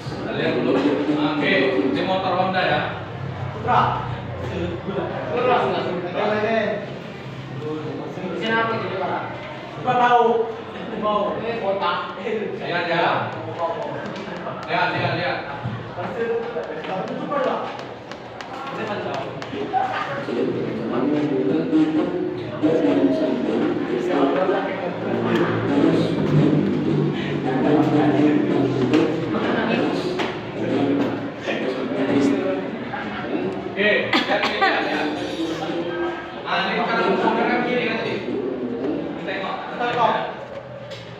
Kita lihat dulu. Oke, ini motor Honda ya. Mesin apa gitu Pak? Kotak. Lihat ya. Lihat. Oke, lihat. Nah, ini kalau kanan kiri nanti. Tengok.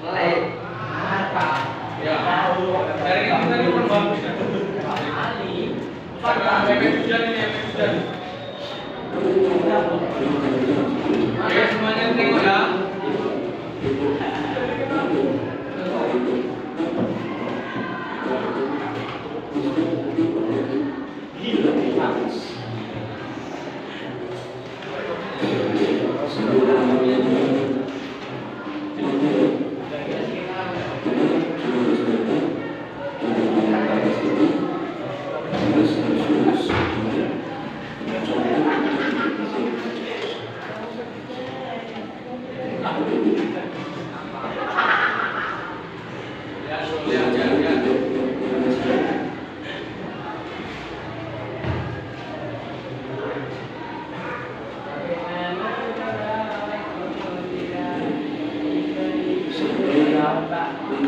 Mulai. Apa? Ya. Dari ini tadi kurang bagus ya. Efek hujan ini. Oke, semuanya tengok ya. Oke,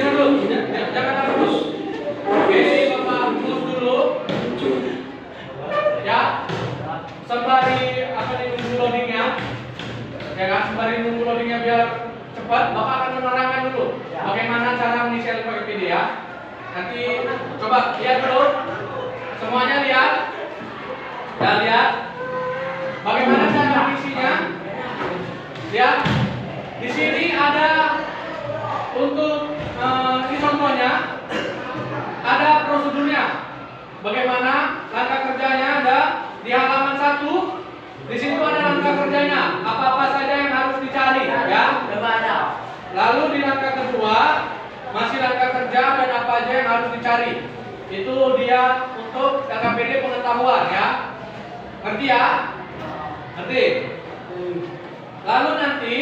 dulu. Jangan terus. Oke, Bapak close dulu. Ya. Sembari nunggu loadingnya. Ya kan, sembari nunggu loadingnya biar cepat, Bapak akan menerangkan dulu bagaimana cara mengisi Wikipedia. Nanti coba lihat dulu. Semuanya lihat. Ya, lihat. Bagaimana cara mengisinya? Lihat. Di sini ada untuk ini contohnya ada prosedurnya. Bagaimana langkah kerjanya ada di halaman 1. Di situ ada langkah kerjanya. Apa-apa saja yang harus dicari, ya. Lalu di langkah kedua masih langkah kerja dan apa aja yang harus dicari. Itu dia untuk LKPD pengetahuan, ya. Ngerti ya? Ngerti? Lalu nanti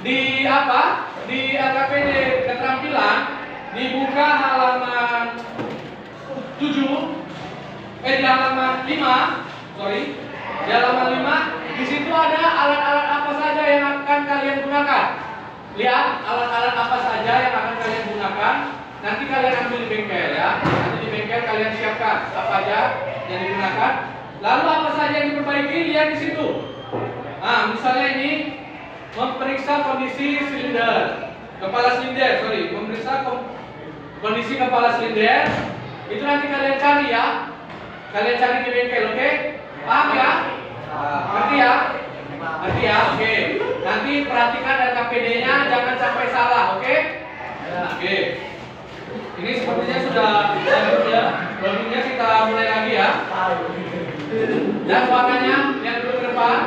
di apa? Di LKPD keterampilan dibuka halaman 7 di halaman 5, sorry. Di halaman 5 di situ ada alat-alat apa saja yang akan kalian gunakan. Lihat alat-alat apa saja yang akan kalian gunakan. Nanti kalian ambil di bengkel, ya. Nanti di bengkel kalian siapkan apa aja yang digunakan. Lalu apa saja yang diperbaiki, lihat di situ. Nah, misalnya ini memeriksa kondisi silinder, kepala silinder, sorry, memeriksa kondisi kepala silinder. Itu nanti kalian cari, ya. Kalian cari di bengkel, oke? Paham ya? Ngerti ya? Ngerti ya? Oke. Nanti perhatikan LKPD-nya jangan sampai salah, oke? Oke. Ini sepertinya sudah lanjut, ya. Loadingnya kita mulai lagi, ya. Dan warnanya lihat dulu ke depan.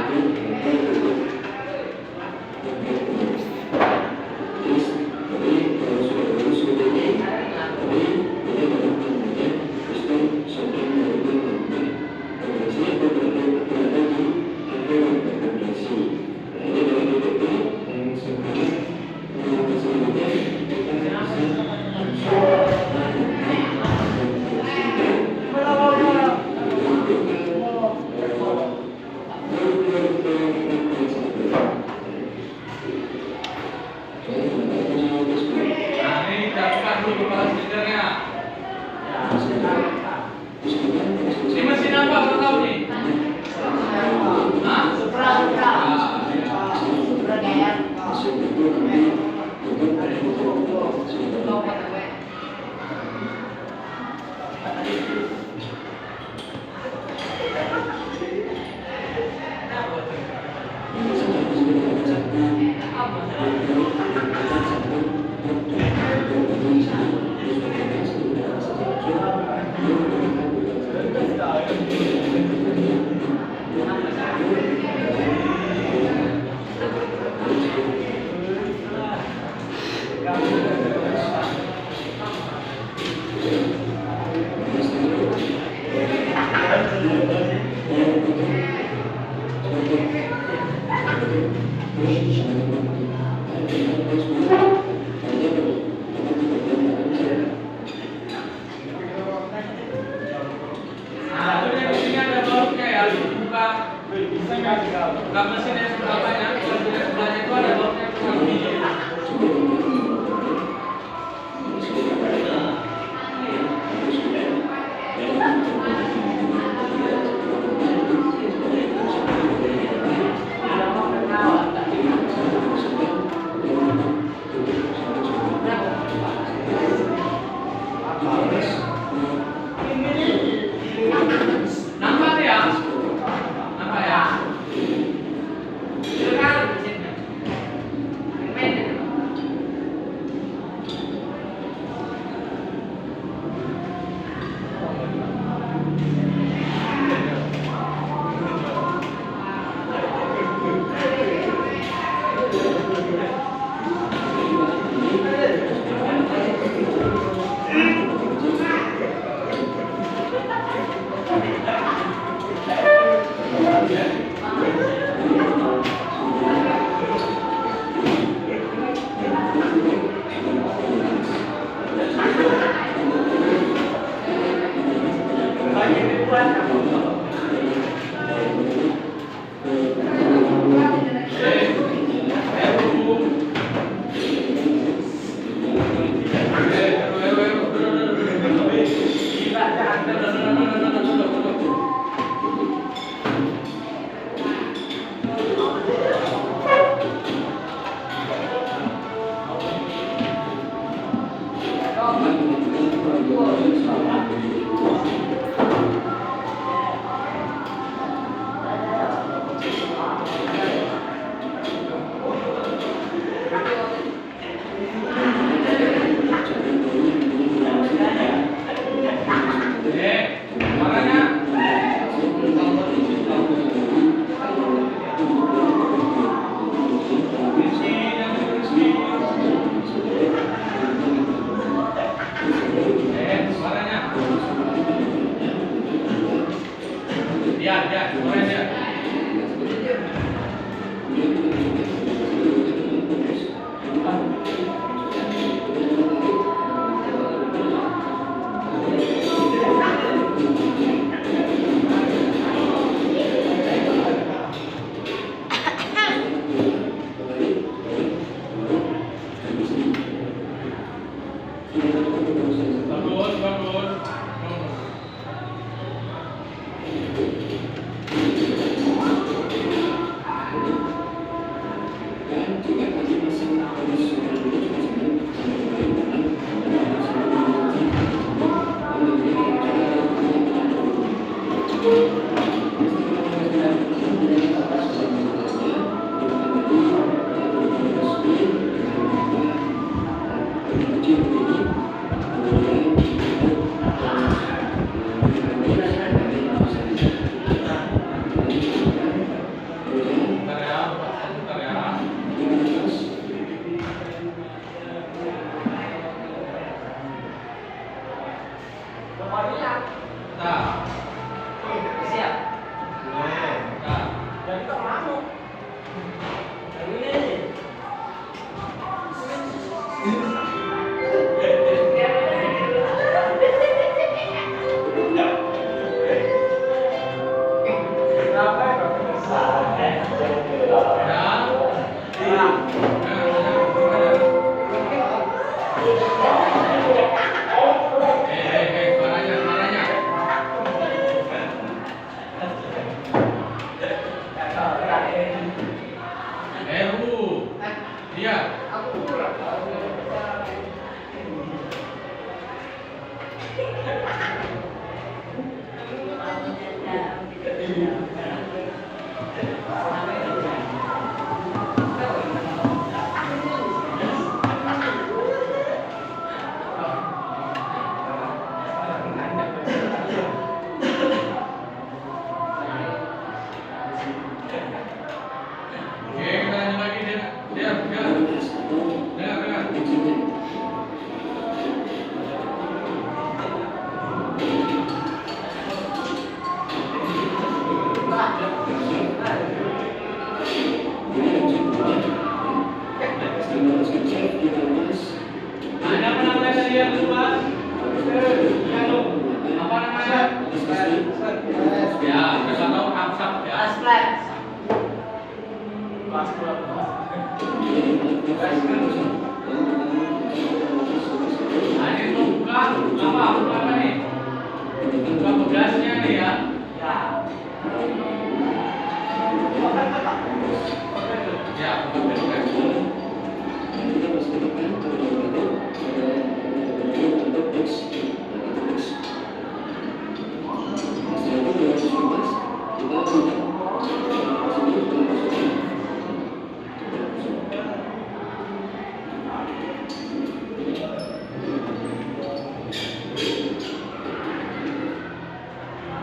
Buka mesin yang sebelahnya, sebelahnya itu ada bloknya nampak ya? Nampak ya? Silakan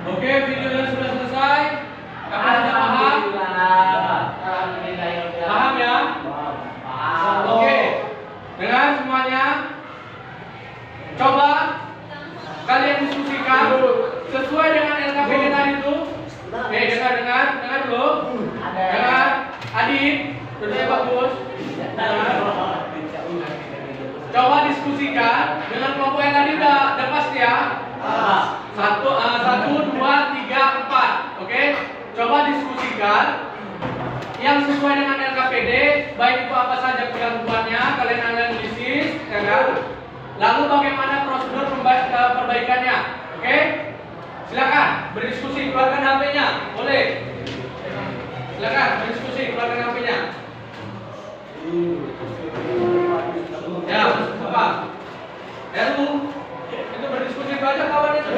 Oke, videonya sudah selesai. Kakak sudah paham? Paham ya? Oke. Dengan semuanya, coba kalian diskusikan sesuai dengan LKPD tadi itu. Oke, dengar dulu. Dengar, Adit, kerjanya bagus. Coba diskusikan dengan kelompok yang tadi udah pasti ya. Satu, dua, diskusikan yang sesuai dengan LKPD, baik itu apa saja gangguannya, kalian analisis, ya kan? Lalu bagaimana prosedur perbaikannya, oke? Silakan berdiskusi, keluarkan HP-nya, boleh? Silakan berdiskusi, keluarkan HP-nya. Ya, apa? Heru, itu berdiskusi itu aja kawan itu.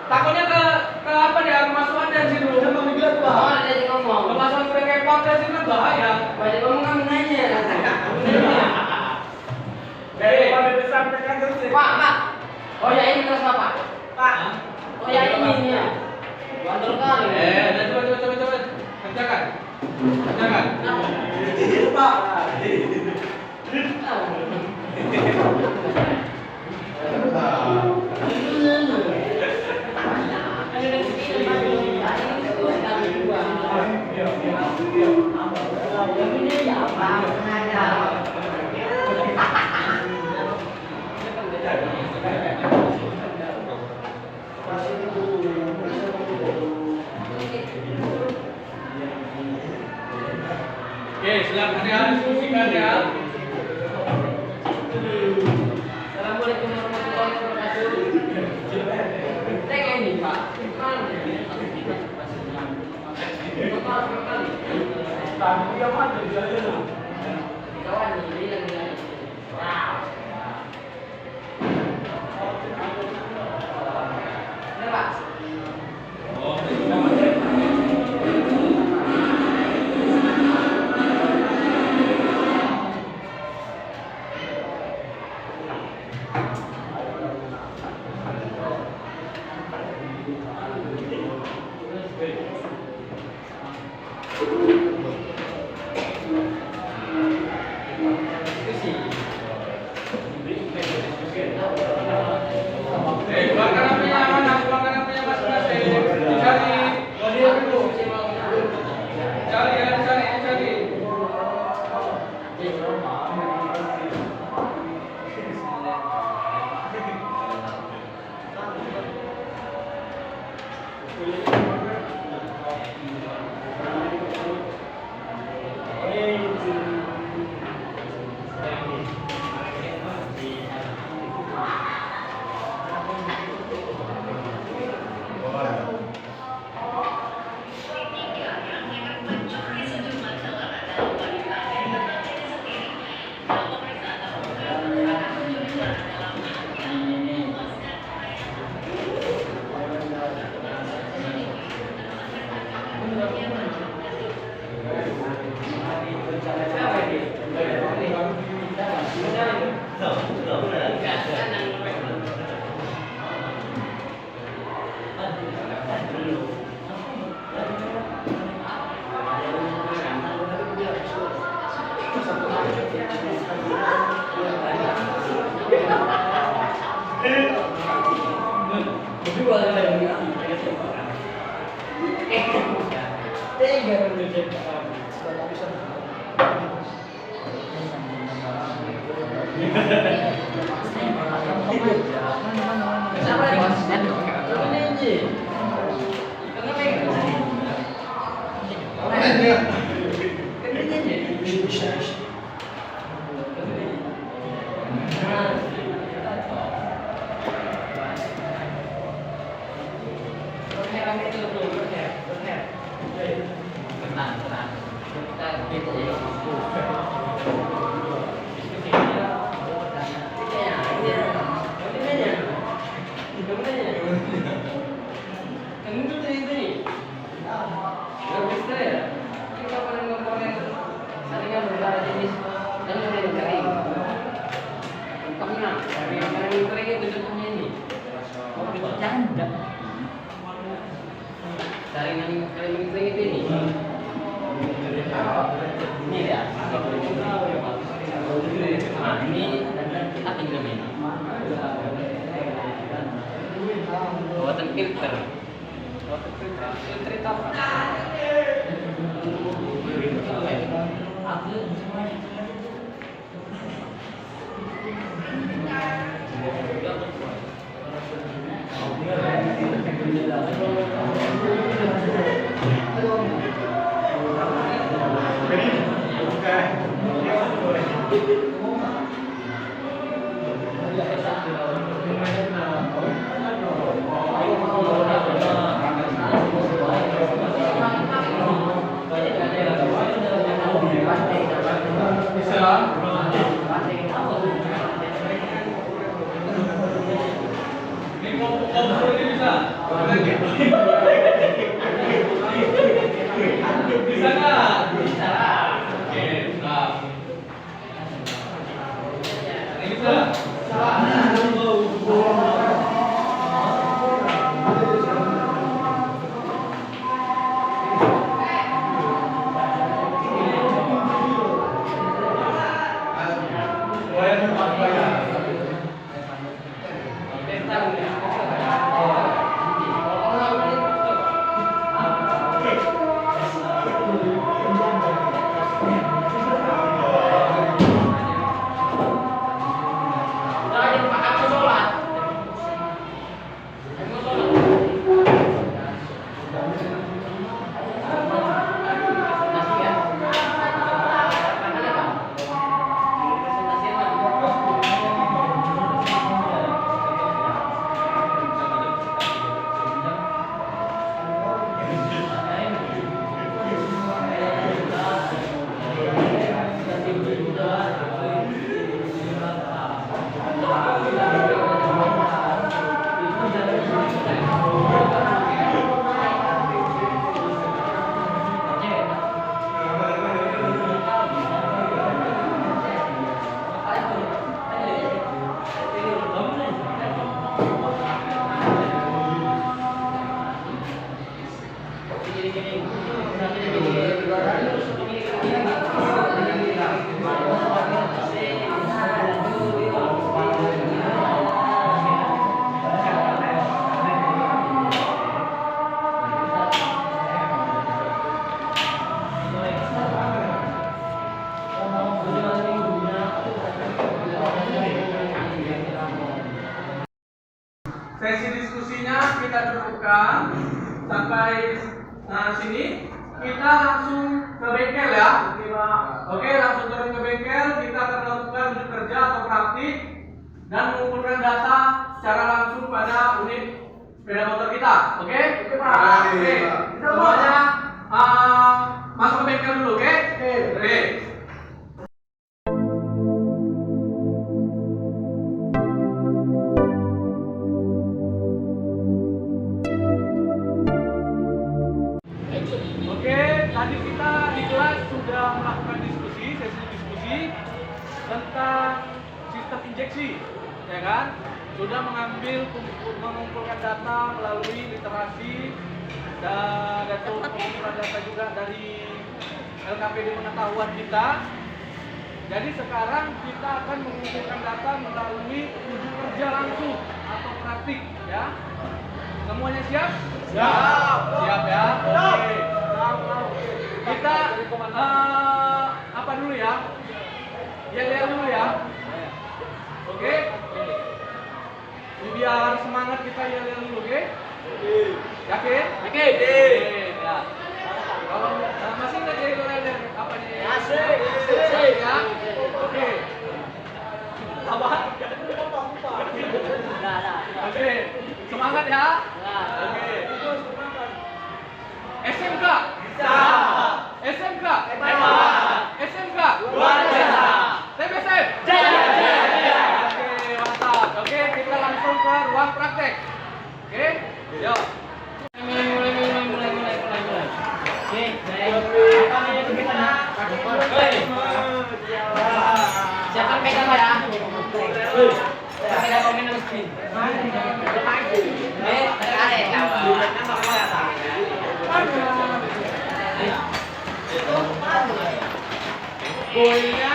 Takutnya ke apa dia kemasukan dari situ. Oh, ada yang ngomong. Kemasukan ke kepak dari situ kan bahaya. Banyak ngomong kami nanya. Pak. Oh ya ini kelas apa? Pak. Oh ya ini ya. Bandel kali. Coba. Kerjakan. Pak. Oke, silakan ya diskusikan ya. Assalamualaikum warahmatullahi wabarakatuh. Tanya ini Pak. Kawan ini yang wow. Ini Pak. Keluarkan HP-nya mana? Keluarkan HP-nya masing-masing. Dicari. Cari. nggak? Bisa nggak? Bisa. Oke, nah. Ini bisa. Sesi diskusinya kita cukupkan sampai sini. Kita langsung ke bengkel ya. Oke, langsung turun ke bengkel. Kita akan melakukan unit kerja atau praktik dan mengumpulkan data secara langsung pada unit sepeda motor kita. Oke? Oke. Semuanya masuk ke bengkel dulu, oke? Oke. Tadi kita di kelas sudah melakukan sesi diskusi tentang sistem injeksi, ya kan? Sudah mengumpulkan data melalui literasi dan pengumpulan data juga dari LKPD pengetahuan kita. Jadi sekarang kita akan mengumpulkan data melalui uji kerja langsung atau praktik, ya. Semuanya siap? Siap. Siap ya. Oke. Kita apa dulu ya? Yel-yel dulu ya. Oke? Biar semangat kita yel-yel dulu, oke? Yakin? Yakin. Ya. Kalau masih nggak jadi yel-yel apa nih? Masih ya. Oke. Apa? Oke. Semangat ya. Oke. SMK. SMK. SMK. Luar biasa. TBC. Oke, mantap. Oke, kita langsung ke ruang praktek. Oke, yuk. Mulai. Oke, siapkan pegang ya. Pegang komen harus pin. Terkait kawan. Golnya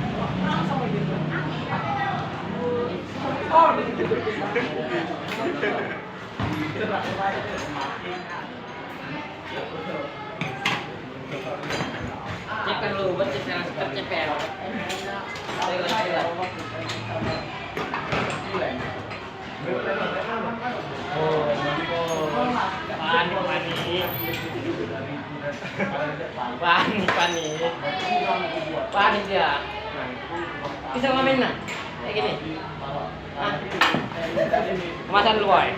Cek kan lu, buat cek yang tercepel. Oh, panik dia. Bisa ngamen nah, kayak gini. Hah? Kemasan lu boy.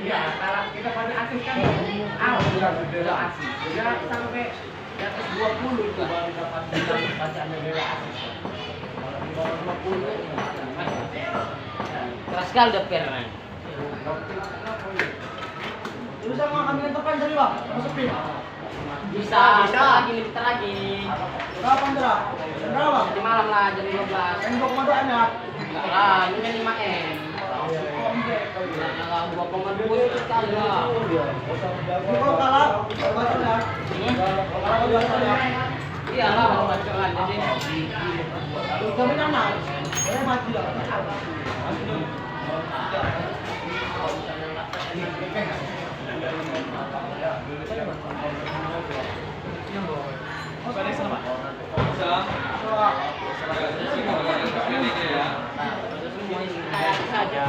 Iya, kalau kita pada asis kan udah asis. Dia sampai di atas 20 itu baru dapat bacaannya dewa asis. Kalau di bawah 20 Keras sekali udah permen. Lu sama kami entarkan dari Bang, sama sepi. Bisa lagi, lipat lagi. Berapa Ndra? Berapa? Di malam lah, jam 12. Tembok kemaduannya. Ah, ini 5M. Nah, 2,2 itu sekali lah. Ini kalau kalah, baconya. Kalau baconya. Iya lah, bacoan. Jadi Kami nana, saya mati lah. saja.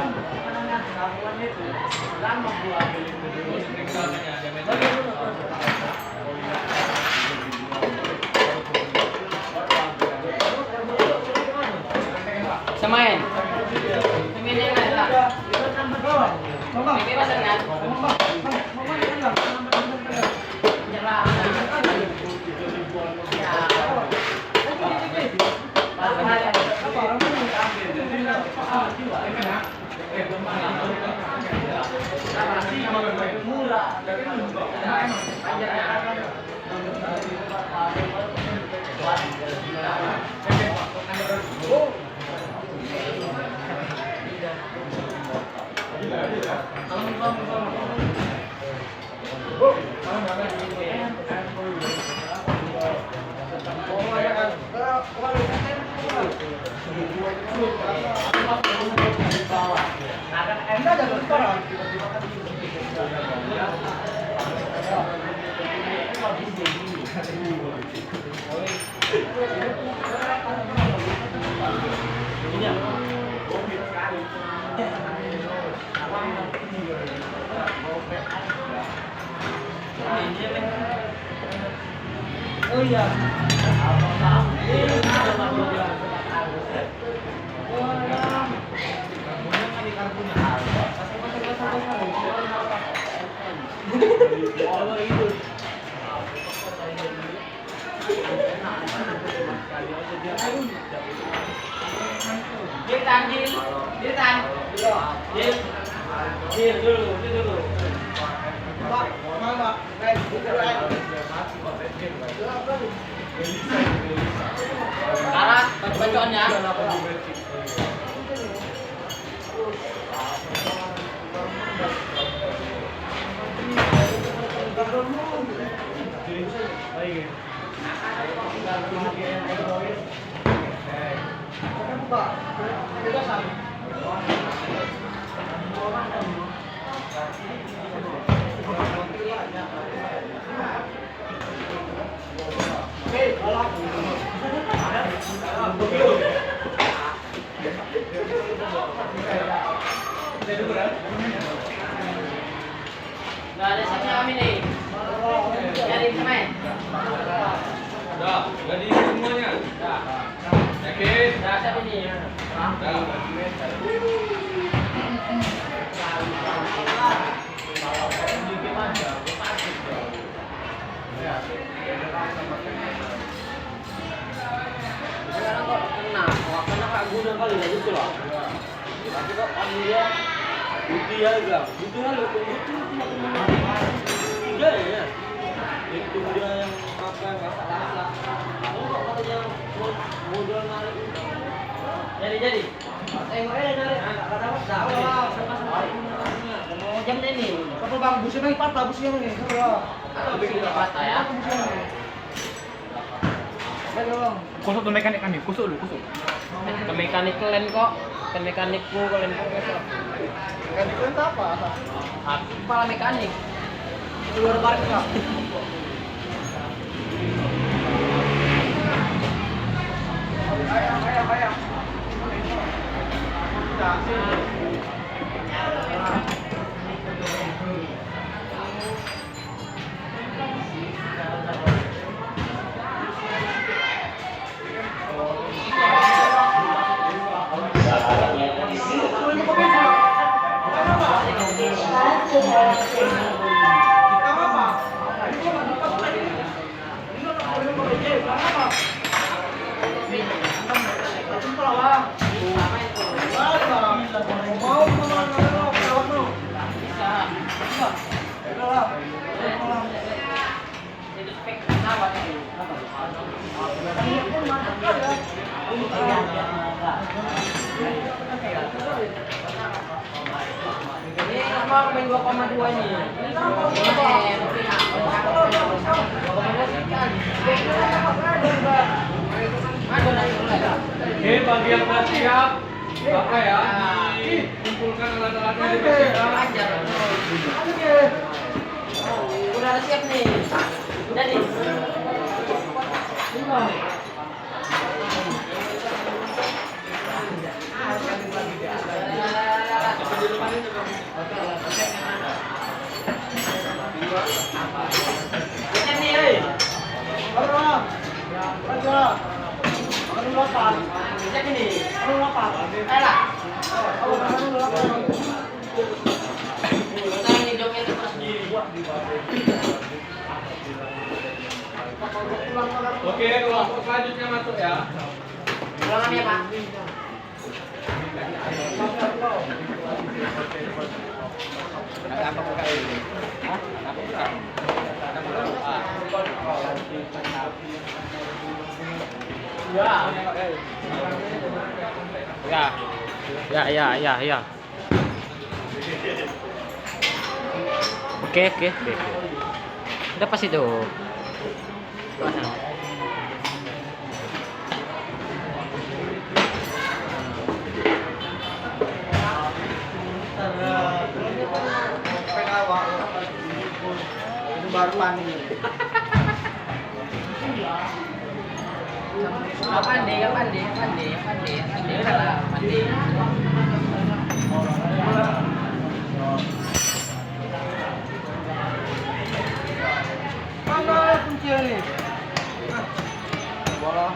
Semain. Semain yang mana lah? Ini pasang kan? Nyerah. Oh iya. Karat, bacaan-bacaannya. Nggak ada siapa kami nih. Jadi pemain. Udah, jadi semuanya. Dah. Yakin? Dah siapa ini? Udah. Sekarang kok kena, waktunya Kak Guna kali ya gitu loh. Tapi kok dia Budi ya bilang, Budi ya lu Budi tiga ya. Itu dia yang apa nggak salah. Kamu kok katanya modal narik. Jadi. Jam ini. Apa bang, busnya lagi patah, busnya nih. Busnya patah ya. Baik bang. Kusuk tuh mekanik kami, kusuk dulu, kusuk. Ke mekanik kalian kok. Ke mekanikku kalian kok. Kan itu apa? Aku kepala mekanik. Keluar balik enggak? Ayam. Ini sama main 2,2 ini. Oke, bagi yang sudah siap, Bapak ya, dikumpulkan alat-alatnya di sini. Udah siap nih. Jadi. Oke, kelompok selanjutnya masuk ya. Ulangan ya, Pak. Ya. Oke. Udah pas itu. Itu baru mandi. Pandi. Udah lah, pandi. Mana kunci ini? Bola.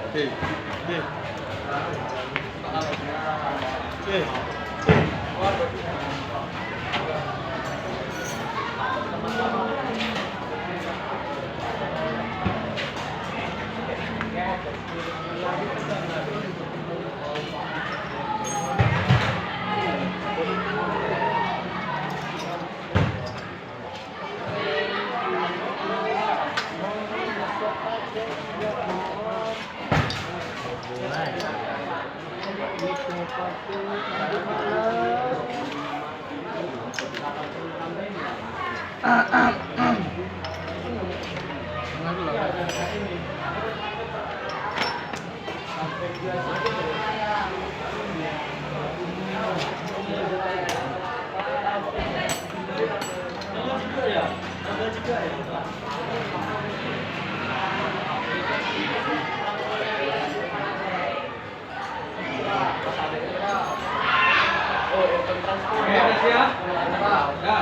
Oke, udah siap? Ya.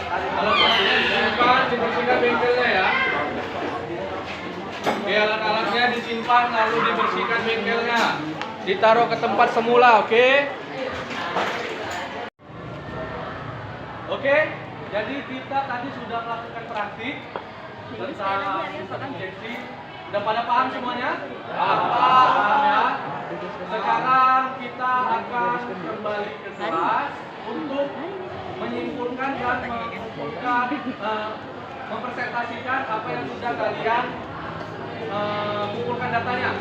Alat-alatnya disimpan, dibersihkan bengkelnya ya. Oke, alat-alatnya disimpan lalu dibersihkan bengkelnya. Ditaruh ke tempat semula, oke? Oke, jadi kita tadi sudah melakukan praktik tentang sistem injeksi. Udah pada paham semuanya? Paham ya. Sekarang kita akan kembali ke kelas untuk menyimpulkan dan mempresentasikan apa yang sudah kalian kumpulkan datanya.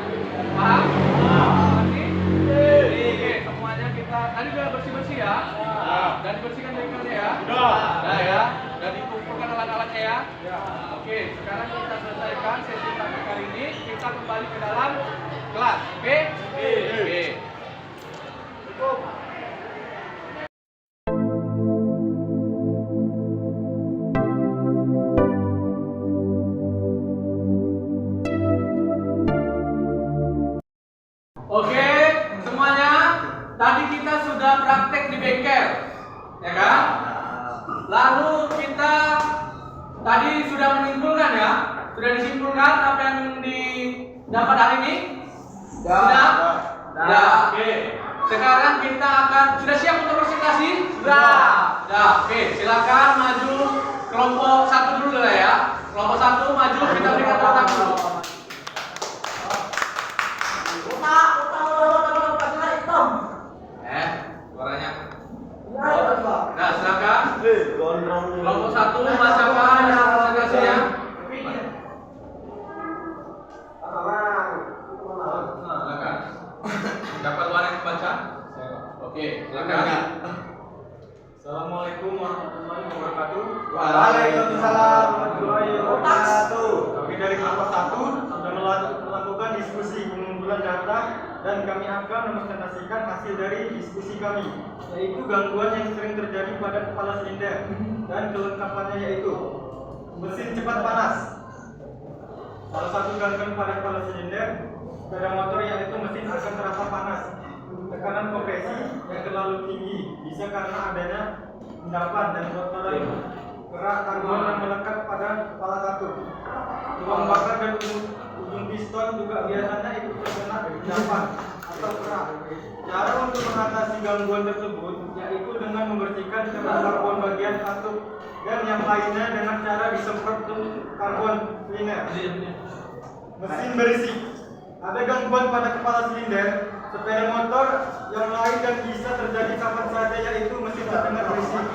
Paham? Oke, semuanya kita tadi sudah bersih-bersih ya. Dan dibersihkan bengkelnya ya. Nah ya, dan dikumpulkan alat-alatnya ya. Oke, sekarang kita selesaikan sesi praktik hari ini. Kita kembali ke dalam kelas. Oke? Oke. Oke, semuanya. Tadi kita sudah praktek di bengkel, ya kan? Lalu kita tadi sudah menyimpulkan ya, sudah disimpulkan apa yang didapat hari ini? Sudah? Oke. Sekarang kita akan sudah siap untuk presentasi? Sudah. Oke, silakan maju kelompok 1 dulu lah ya. Kelompok 1 maju, kita berikan tepuk tangan dulu. Suaranya. Nah, silakan. Kelompok 1 bacakan presentasinya. Silakan. Dapat warna yang baca? Oke, silakan. Assalamualaikum warahmatullahi wabarakatuh. Waalaikumsalam warahmatullahi wabarakatuh. Kami dari kelompok 1 sudah melakukan diskusi pengumpulan data dan kami akan mempresentasikan hasil dari diskusi kami, yaitu gangguan yang sering terjadi pada kepala silinder dan kelengkapannya yaitu mesin cepat panas. Salah satu gangguan pada kepala silinder sepeda motor yaitu mesin akan terasa panas. Tekanan kompresi yang terlalu tinggi bisa karena adanya endapan dan kotoran kerak karbon yang melekat pada kepala kartu. Ruang bakar dan ujung piston juga biasanya ikut terkena endapan atau kerak. Cara untuk mengatasi gangguan tersebut yaitu dengan membersihkan kerak karbon bagian katup dan yang lainnya dengan cara disemprot ke karbon cleaner. Mesin berisik. Ada gangguan pada kepala silinder sepeda motor yang lain dan bisa terjadi kapan saja yaitu mesin terdengar berisik.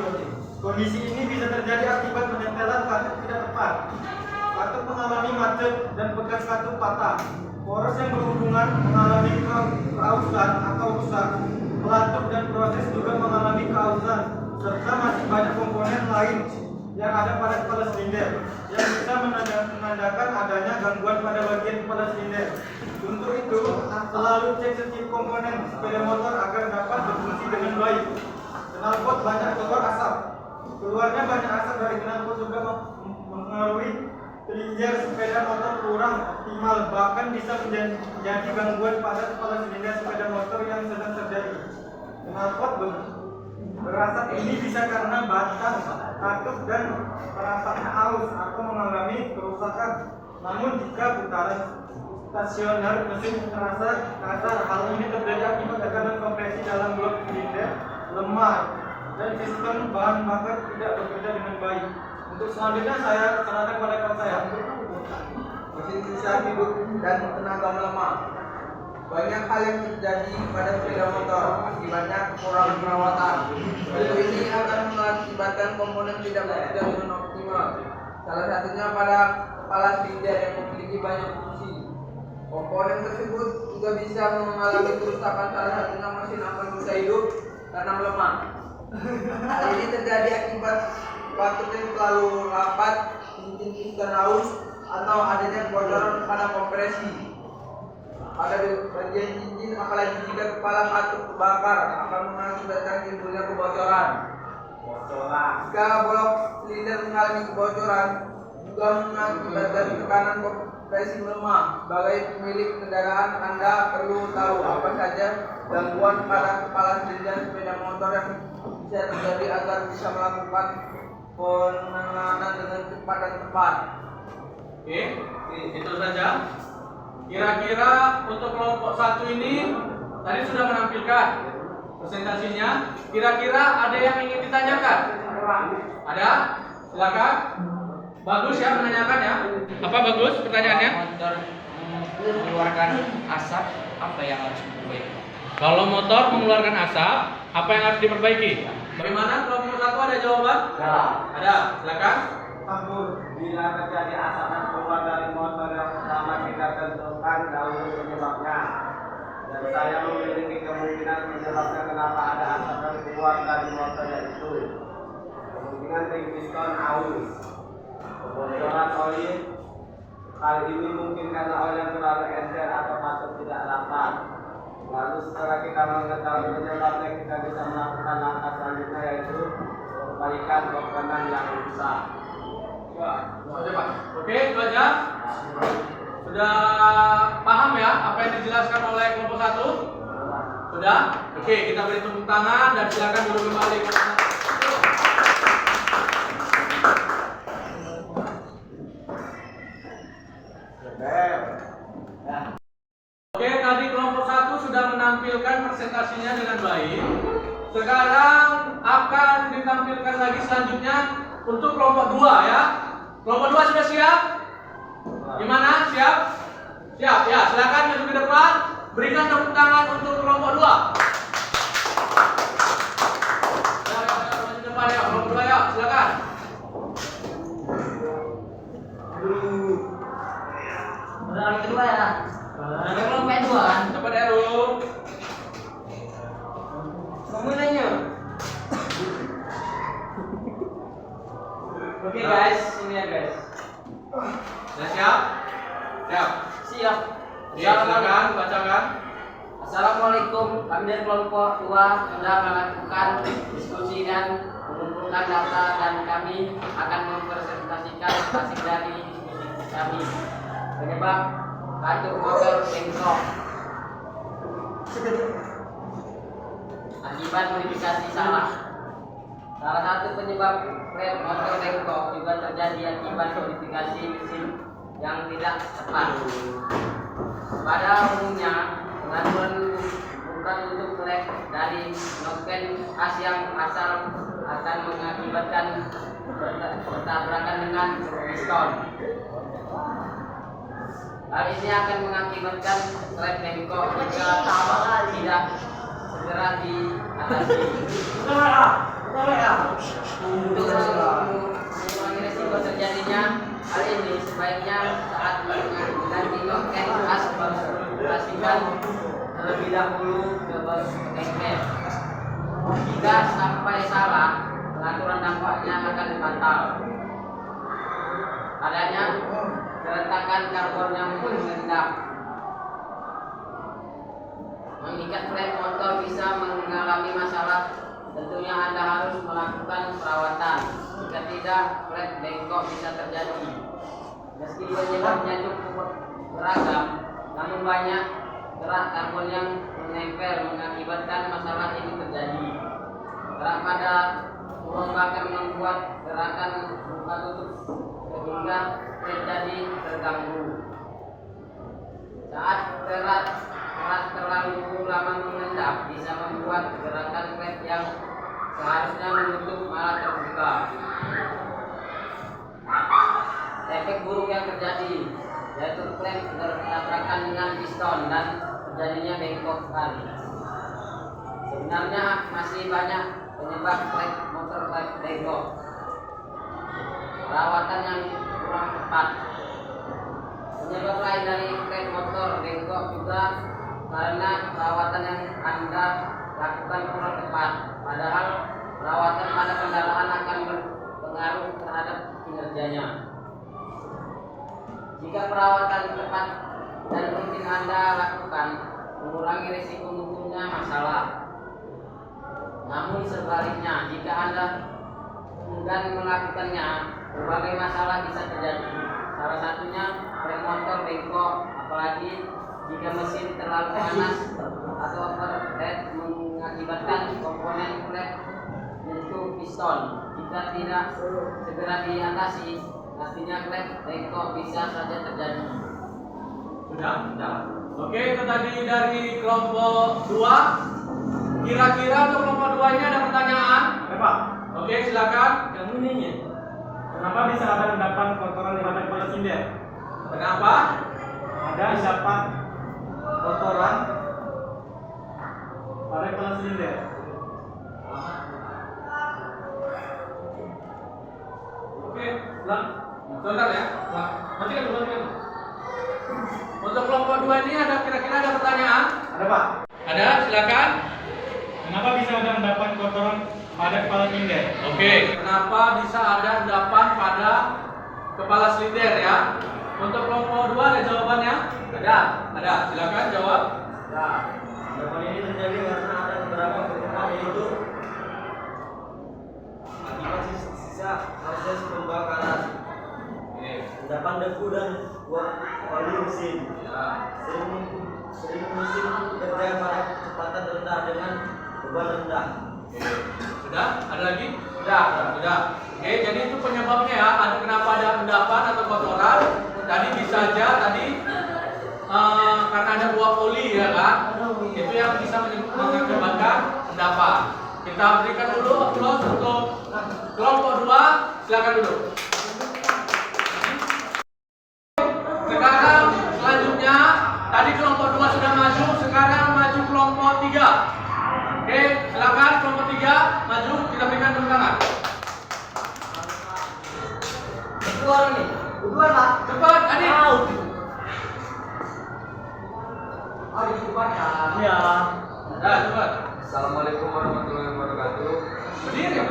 Kondisi ini bisa terjadi akibat penyetelan katup tidak tepat. Katup mengalami macet dan bekas katup patah. Poros yang berhubungan mengalami keausan atau rusak. Pelatup dan proses juga mengalami keausan serta masih banyak komponen lain yang ada pada kepala silinder yang bisa menandakan adanya gangguan pada bagian kepala silinder. Untuk itu, selalu cek setiap komponen sepeda motor agar dapat berfungsi dengan baik. Knalpot banyak keluar asap. Keluarnya banyak asap dari knalpot juga mengaruhi silinder sepeda motor kurang optimal, bahkan bisa menjadi gangguan pada kepala silinder sepeda motor yang sedang terjadi. Knalpot berasap ini bisa karena batang, katup dan perasanya aus atau mengalami kerusakan. Namun jika putaran stasioner mesin terasa kasar. Hal ini terjadi akibat tekanan kompresi dalam blok silinder lemah dan sistem bahan bakar tidak bekerja dengan baik. Untuk selanjutnya saya serahkan pada kawan saya. Mesin susah hidup dan tenaga melemah. Banyak hal yang terjadi pada sepeda motor akibatnya kekurangan perawatan. Hal ini akan mengakibatkan komponen tidak bekerja dengan optimal. Salah satunya pada kepala silinder yang memiliki banyak fungsi. Komponen tersebut juga bisa mengalami kerusakan, salah satunya mesin akan susah hidup karena melemah. Hal ini terjadi akibat batuk yang terlalu rapat, cincin piston haus, atau adanya kebocoran pada kompresi. Pada bagian cincin, apalagi jika kepala batuk terbakar, akan mengakibatkan timbulnya kebocoran. Jika blok silinder mengalami kebocoran, juga mengakibatkan tekanan kompresi melemah. Sebagai pemilik kendaraan, Anda perlu tahu apa saja gangguan pada kepala silinder sepeda motor yang bisa terjadi agar bisa melakukan penanganan dengan cepat dan tepat. Oke, itu saja. Kira-kira untuk kelompok 1 ini tadi sudah menampilkan presentasinya. Kira-kira ada yang ingin ditanyakan? Ada? Silakan. Bagus ya menanyakan ya. Apa bagus pertanyaannya? Motor mengeluarkan asap, apa yang harus diperbaiki? Kalau motor mengeluarkan asap, apa yang harus diperbaiki? Bagaimana kelompok 1 ada jawaban? Ada. Silakan. Bila terjadi asap yang keluar dari motor yang pertama kita tentukan dahulu penyebabnya. Dan saya memiliki kemungkinan penyebabnya kenapa ada asap yang keluar dari motor yaitu kemungkinan ring piston aus, kebocoran oli. Hal ini mungkin karena oli yang terlalu encer atau masuk tidak rapat. Lalu setelah kita mengetahui penyebabnya, kita bisa melakukan langkah selanjutnya yaitu perbaikan komponen yang rusak. Oke, itu aja. Sudah paham ya apa yang dijelaskan oleh kelompok 1? Sudah? Oke, kita beri tepuk tangan dan silakan duduk kembali. Oke, tadi kelompok 1 sudah menampilkan presentasinya dengan baik. Sekarang akan ditampilkan lagi selanjutnya untuk kelompok 2 ya. Kelompok 2 sudah siap? Gimana? Siap? Siap ya, silakan maju ke depan. Berikan tepuk tangan untuk kelompok 2. Ya, maju ke depan ya, kelompok 2 ya, silakan. Orang kedua ya. Ada kelompok 2 kan? Cepat Eru. Pemulainya. Oke guys, ini ya guys. Sudah siap? Siap. Siap. Ya, silakan bacakan. Assalamualaikum. Kami dari kelompok 2 sudah melakukan diskusi dan mengumpulkan data dan kami akan mempresentasikan hasil dari diskusi kami. Penyebab batuk motor bengkok akibat modifikasi salah. Salah satu penyebab rem motor bengkok juga terjadi akibat modifikasi mesin yang tidak tepat. Pada umumnya, pengaturan bukan untuk klek dari noken as yang asal akan mengakibatkan bertabrakan dengan piston. Hal ini akan mengakibatkan rem bengkok jika tidak segera diatasi. Untuk mengurangi risiko terjadinya hal ini, sebaiknya saat mengganti noken as pastikan terlebih dahulu ke bengkel. Jika sampai salah, pengaturan dampaknya akan fatal. Adanya keretakan karbon yang mengendap. Mengikat rem motor bisa mengalami masalah. Tentunya Anda harus melakukan perawatan. Jika tidak, rem bengkok bisa terjadi. Meski penyebabnya cukup beragam, namun banyak kerak karbon yang menempel mengakibatkan masalah ini terjadi. Kerak pada ruang bakar membuat gerakan buka tutup sehingga terjadi terganggu. Saat kerat terlalu lama mengendap bisa membuat gerakan klep yang seharusnya menutup malah terbuka. Efek buruk yang terjadi yaitu klep bertabrakan dengan piston dan terjadinya bengkokan. Sebenarnya masih banyak penyebab klep motor klep bengkok. Perawatan yang kurang tepat. Penyebab lain dari klep motor bengkok juga karena perawatan yang Anda lakukan kurang tepat. Padahal perawatan pada kendaraan akan berpengaruh terhadap kinerjanya. Jika perawatan tepat dan rutin Anda lakukan, mengurangi risiko munculnya masalah. Namun sebaliknya, jika Anda enggan melakukannya, berbagai masalah bisa terjadi. Salah satunya rem motor bengkok, apalagi jika mesin terlalu panas atau overheat mengakibatkan komponen klep menyentuh piston. Jika tidak segera diatasi, pastinya klep bengkok bisa saja terjadi. Sudah. Oke, itu tadi dari kelompok 2. Kira-kira untuk kelompok 2 ini ada pertanyaan? Ada Pak. Oke, silakan. Kamu nanya. Kenapa bisa ada endapan kotoran pada kepala sinder? Kenapa? Ada endapan kotoran pada kepala silinder. Oke, ulang. Sebentar ya. Matikan dulu. Untuk kelompok 2 ini kira-kira ada pertanyaan? Ada Pak. Ada, silakan. Kenapa bisa ada endapan kotoran pada kepala silinder? Oke, kenapa bisa ada endapan pada kepala silinder ya? Untuk kelompok 2 ada jawabannya? Ada. Silakan jawab. Endapan ini terjadi karena ada beberapa faktor yaitu akibat sisa proses pembakaran, endapan debu dan oli mesin. Sering mesin bekerja pada kecepatan rendah dengan beban rendah. Sudah? Ada lagi? Sudah. Oke, jadi itu penyebabnya ya. Ada kenapa ada endapan atau kotoran? Tadi bisa aja karena ada uap oli ya kan? Itu yang bisa menyebabkan endapan. Kita berikan dulu applause untuk kelompok 2. Silakan duduk. Sekarang selanjutnya tadi kelompok 2 sudah maju, sekarang maju kelompok 3. Oke, silakan kelompok 3 maju, kita berikan tepuk tangan. Kedua Pak. Cepat, Adi. Iya. Dah, cepat. Assalamualaikum warahmatullahi wabarakatuh. Berdiri.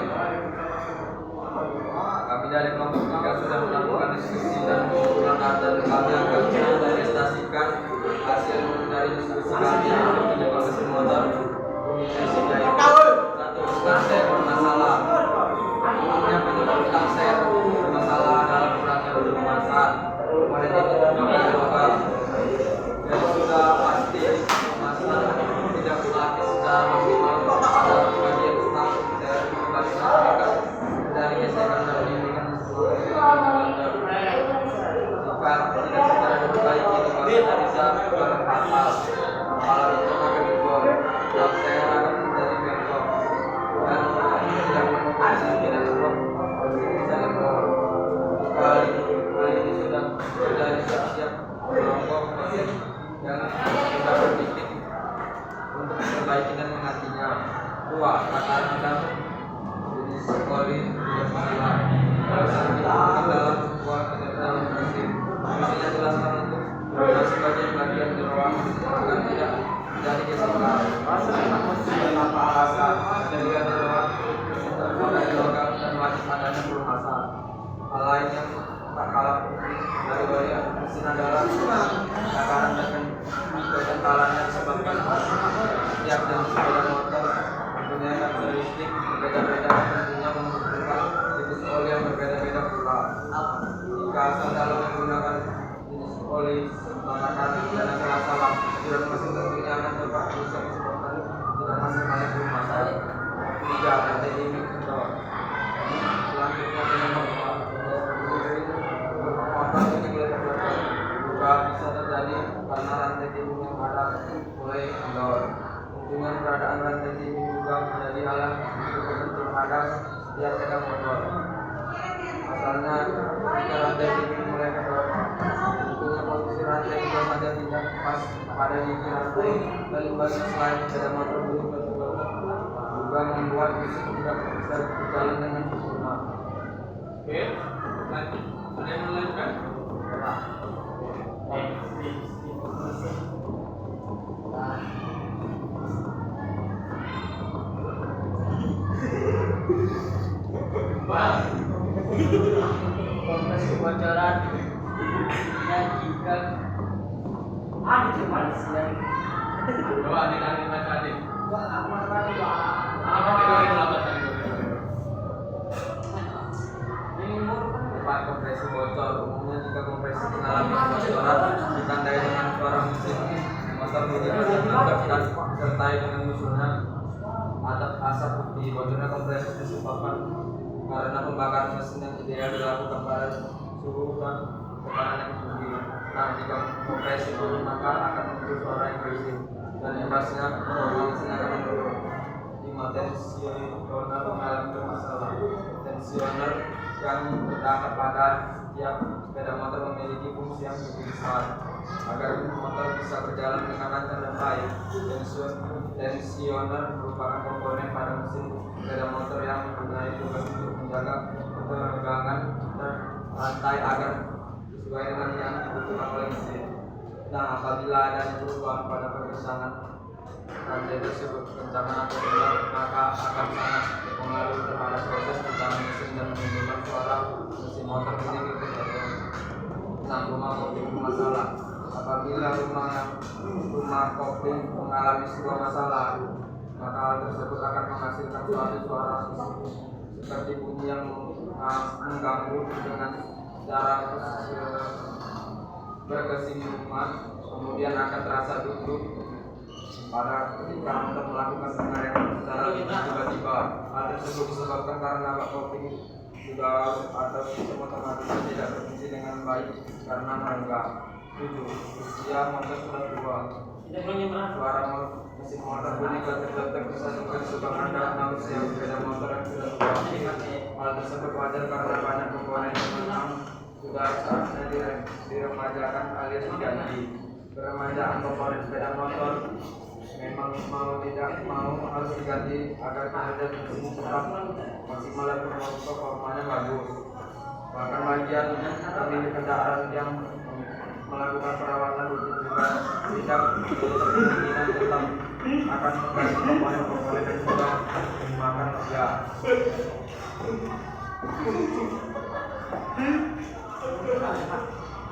Kami dari kelompok 3 sudah melakukan diskusi dan mengumpulkan data dan kami akan menginvestasikan hasil dari diskusi kami untuk penyebab mesin motor Mitsubishi yaitu 1. Starter bermasalah. Yang penyebab starter bermasalah adalah kurangnya udara pemanasan. Komponen ini menyebabkan dan sudah pasti masalah tidak berlatih secara maksimal pada bagian stang dan kembali masyarakat dari gesekan dan menimbulkan sebuah jika tidak segera diperbaiki maka bisa berkata kalau itu akan dibuang dan saya akan menjadi bengkok dan tidak menemukan dan sebab bisa dibuang kali ini sudah siap kelompok yang sudah berpikir untuk memperbaiki dan menggantinya. 2. Takaran dan jenis oli yang masalah. Kalau saat dimasukkan dalam sebuah dalam mesin, mesinnya jelaskan untuk melintasi bagian jeroan agar tidak jadi gesekan. Tanpa alasan sehingga jeroan terbuat logam dan wajib adanya pelunasan. Hal lain yang tak kalah penting dari bagian mesin adalah takaran dan kekentalannya disebabkan setiap jenis sepeda motor mempunyai karakteristik berbeda-beda, tentunya membutuhkan jenis oli yang berbeda-beda pula. Jika asal dalam menggunakan jenis oli menggunakan dan asal salah jiran mesin tentunya akan dapat rusak disebabkan tidak maksimalnya pelunasan. 3. Strategi mikro. Selanjutnya penyebab motor ini juga bisa terjadi karena rantai mulai kendor. Dengan keberadaan rantai TV juga menjadi alat untuk terhadap setiap sepeda motor. Asalnya jika rantai TV mulai kendor, tentunya posisi rantai juga saja tidak pas pada gigi rantai, lalu bagian selain sepeda motor belum tertutup juga membuat mesin tidak bisa berjalan dengan sempurna. Oke, lanjut. Ada yang melanjutkan? Kompres kebocoran dan jika ada cuma siang. Coba adik-adik baca adik. Apa tadi? Tempat kompresi bocor umumnya jika kompresi mengalami kebocoran ditandai dengan suara mesin motor tidak dan disertai dengan musuhnya atap asap putih. Bocornya kompresi disebabkan karena pembakaran mesin yang ideal dilakukan pada suhu dan tekanan yang tinggi. Nah, jika kompresi turun maka akan muncul suara yang berisik dan imbasnya mesin akan menurun. 5. Tensioner mengalami bermasalah. Tensioner yang terdapat pada setiap sepeda motor memiliki fungsi yang lebih besar agar motor bisa berjalan dengan lancar dan baik. Tensioner merupakan komponen pada mesin sepeda motor yang mempunyai tugas untuk menjaga ketegangan dan rantai agar sesuai dengan yang dibutuhkan oleh mesin. Nah, apabila ada perubahan pada pergeseran rantai tersebut, kencangan atau rendah, maka akan sangat berpengaruh terhadap proses berjalan mesin dan menimbulkan suara mesin motor menjadi ketergantungan. Nah, rumah kopling bermasalah. Apabila rumah kopling mengalami sebuah masalah, maka hal tersebut akan menghasilkan suatu suara seperti bunyi yang mengganggu dengan cara berkesinambungan, kemudian akan terasa duduk pada ketika untuk melakukan pengereman secara tiba-tiba. Hal tersebut disebabkan karena kopling sudah atau sistem otomatis tidak berfungsi dengan baik karena merenggang. 7. Usia motor sudah tua. Suara mesin motor bunyi ketek-ketek bisa juga disebabkan karena usia sepeda motor yang sudah tua. Hal tersebut wajar karena banyak komponen yang memang sudah saatnya diremajakan alias diganti. Peremajaan komponen sepeda motor memang mau tidak mau harus diganti agar kinerja mesin tetap maksimal dan performanya bagus. Bahkan bagian pemilik kendaraan yang melakukan perawatan rutin juga tidak kemungkinan tetap akan mengganti komponen yang sudah dimakan usia.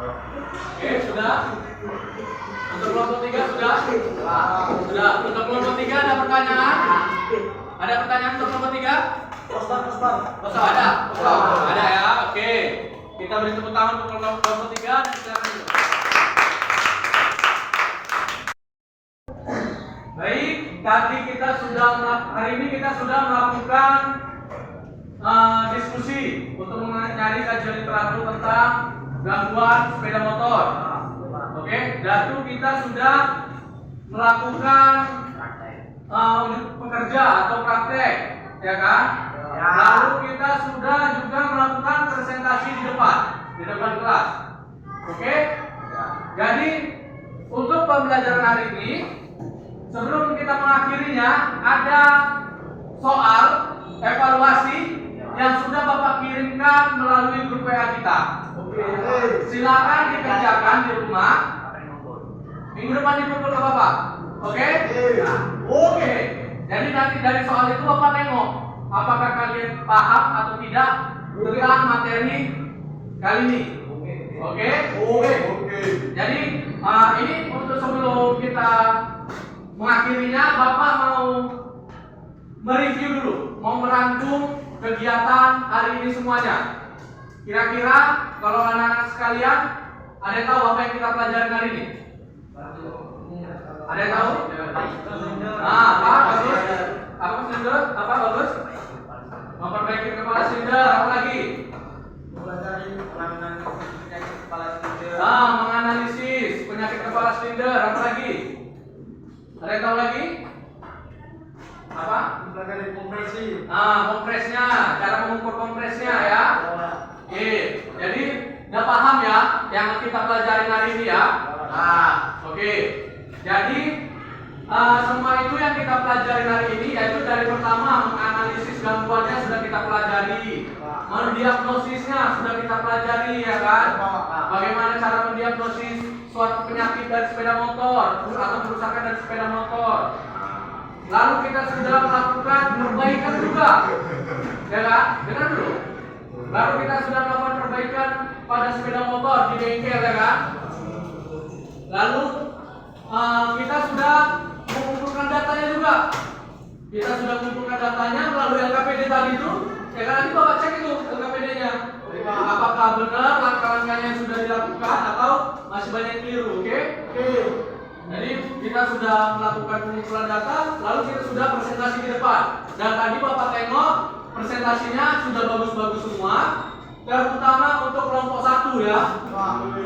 Oke, sudah. Untuk kelompok 3 sudah? Sudah. Untuk kelompok 3 ada pertanyaan? Ada pertanyaan untuk kelompok 3? Ada? Ada ya? Oke. Kita beri tepuk tangan untuk kelompok 3 dan silakan. Baik, tadi kita sudah hari ini kita sudah melakukan diskusi untuk mencari kajian literatur tentang gangguan sepeda motor. Oke, lalu kita sudah melakukan unit pekerja atau praktek, ya kan? Lalu kita sudah juga melakukan presentasi di depan kelas. Oke? Jadi untuk pembelajaran hari ini, sebelum kita mengakhirinya, ada soal evaluasi yang sudah Bapak kirimkan melalui grup WA kita. Silakan dikerjakan di rumah. Minggu depan dikumpul ke Bapak. Oke? Oke. Jadi nanti dari soal itu Bapak nengok apakah kalian paham atau tidak tentang materi kali ini. Oke? Jadi ini untuk sebelum kita mengakhirinya, Bapak mau mereview dulu, mau merangkum kegiatan hari ini semuanya. Kira-kira kalau anak-anak sekalian ada yang tahu apa yang kita pelajari hari ini? Ada yang tahu? Apa bagus? Apa silinder? Apa bagus? Memperbaiki kepala silinder. Apa lagi? Menganalisis penyakit kepala silinder. Apa lagi? Ada yang tahu lagi? Apa? Dari kompresi. Kompresnya, cara mengukur kompresnya ya. Oke, jadi udah paham ya yang kita pelajarin hari ini ya. Oke. Jadi semua itu yang kita pelajari hari ini, yaitu dari pertama menganalisis gangguannya sudah kita pelajari, mendiagnosisnya sudah kita pelajari ya kan. Bagaimana cara mendiagnosis suatu penyakit dari sepeda motor atau kerusakan dari sepeda motor. Lalu kita sudah melakukan perbaikan juga, ya kan? Dengar dulu. Lalu kita sudah melakukan perbaikan pada sepeda motor di bengkel, ya kan? Lalu kita sudah mengumpulkan datanya juga. Kita sudah mengumpulkan datanya melalui LKPD tadi itu. Ya kan, nanti Bapak cek itu LKPD-nya. Apakah benar langkah-langkahnya yang sudah dilakukan atau masih banyak yang keliru, oke? Jadi kita sudah melakukan pengumpulan data, lalu kita sudah presentasi di depan. Dan tadi Bapak tengok presentasinya sudah bagus-bagus semua. Terutama untuk kelompok 1 ya.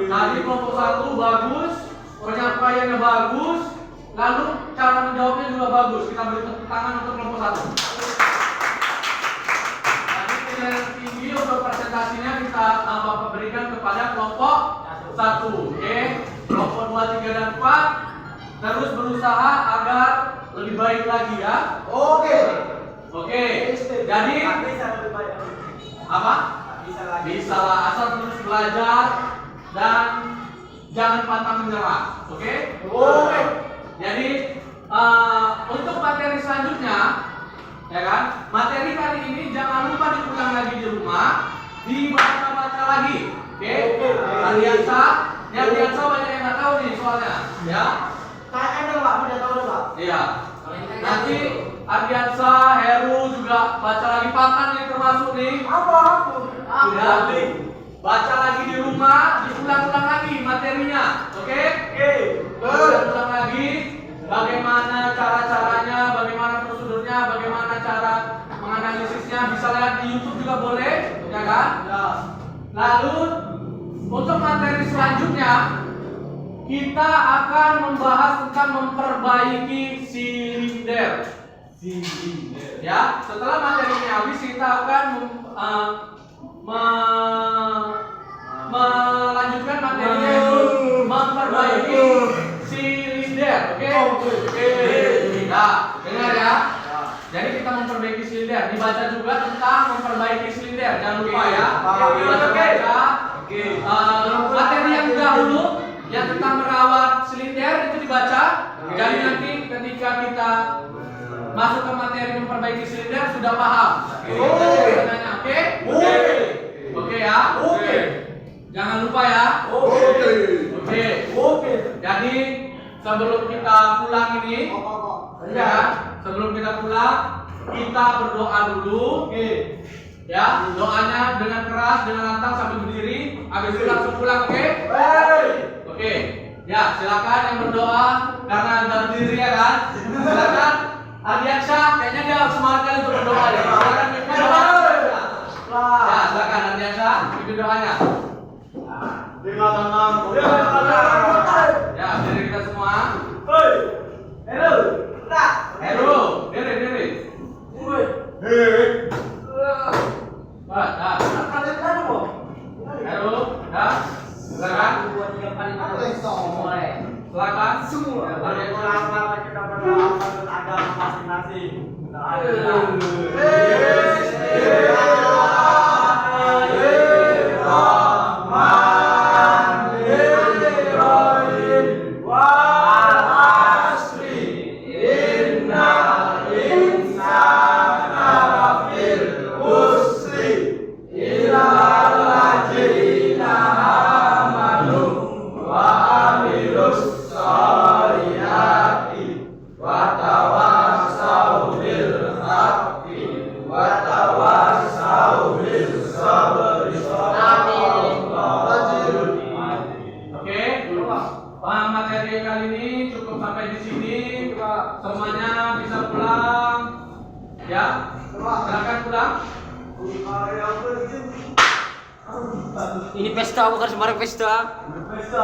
Tadi kelompok 1 bagus, penyampaiannya bagus, lalu cara menjawabnya juga bagus. Kita beri tepuk tangan untuk kelompok 1. Tadi penilaian tinggi untuk presentasinya kita Bapak berikan kepada kelompok 1, oke? Kelompok 2, 3, dan 4 terus berusaha agar lebih baik lagi ya. Oke. Jadi apa? Bisa lah, asal terus belajar dan jangan pantang menyerah. Oke? Jadi untuk materi selanjutnya, ya kan? Materi kali ini jangan lupa diulang lagi di rumah, dibaca-baca lagi. Oke? Ardiansa banyak yang nggak tahu nih soalnya, ya. Iya. Nanti Ardiansa, Heru juga baca lagi, Patan nih termasuk nih. Ya. Baca lagi di rumah, diulang-ulang lagi materinya, oke? Ulang-ulang lagi bagaimana cara-caranya, bagaimana prosedurnya, bagaimana cara menganalisisnya. Bisa lihat di YouTube juga boleh, ya kan? Lalu untuk materi selanjutnya kita akan membahas tentang memperbaiki silinder. Ya, setelah materinya habis kita akan melanjutkan materinya itu memperbaiki silinder. Oke. Nah, dengar ya. Jadi kita memperbaiki silinder. Dibaca juga tentang memperbaiki silinder. Jangan lupa ya. Materi yang dahulu yang tentang merawat silinder itu dibaca. Jadi nanti ketika kita masuk ke materi memperbaiki silinder sudah paham. Oke ya. Jangan lupa ya. Oke. Jadi sebelum kita pulang ini, ya, sebelum kita pulang kita berdoa dulu. Ya, doanya dengan keras, dengan lantang sambil berdiri. Habis itu langsung pulang, oke? Oke. Ya, silakan yang berdoa karena Anda berdiri ya kan. Silakan Ardiansyah, kayaknya dia harus semangat kali untuk berdoa ya. Silakan berdoa. Ya, silakan Ardiansyah, itu doanya. Ya, diri kita semua. Heru, diri. Heru, silakan. Semua. Kita berdoa menurut agama masing-masing. Materi kali ini cukup sampai di sini. Semuanya bisa pulang. Ya, silakan pulang. Ini pesta bukan sembarang pesta. Pesta.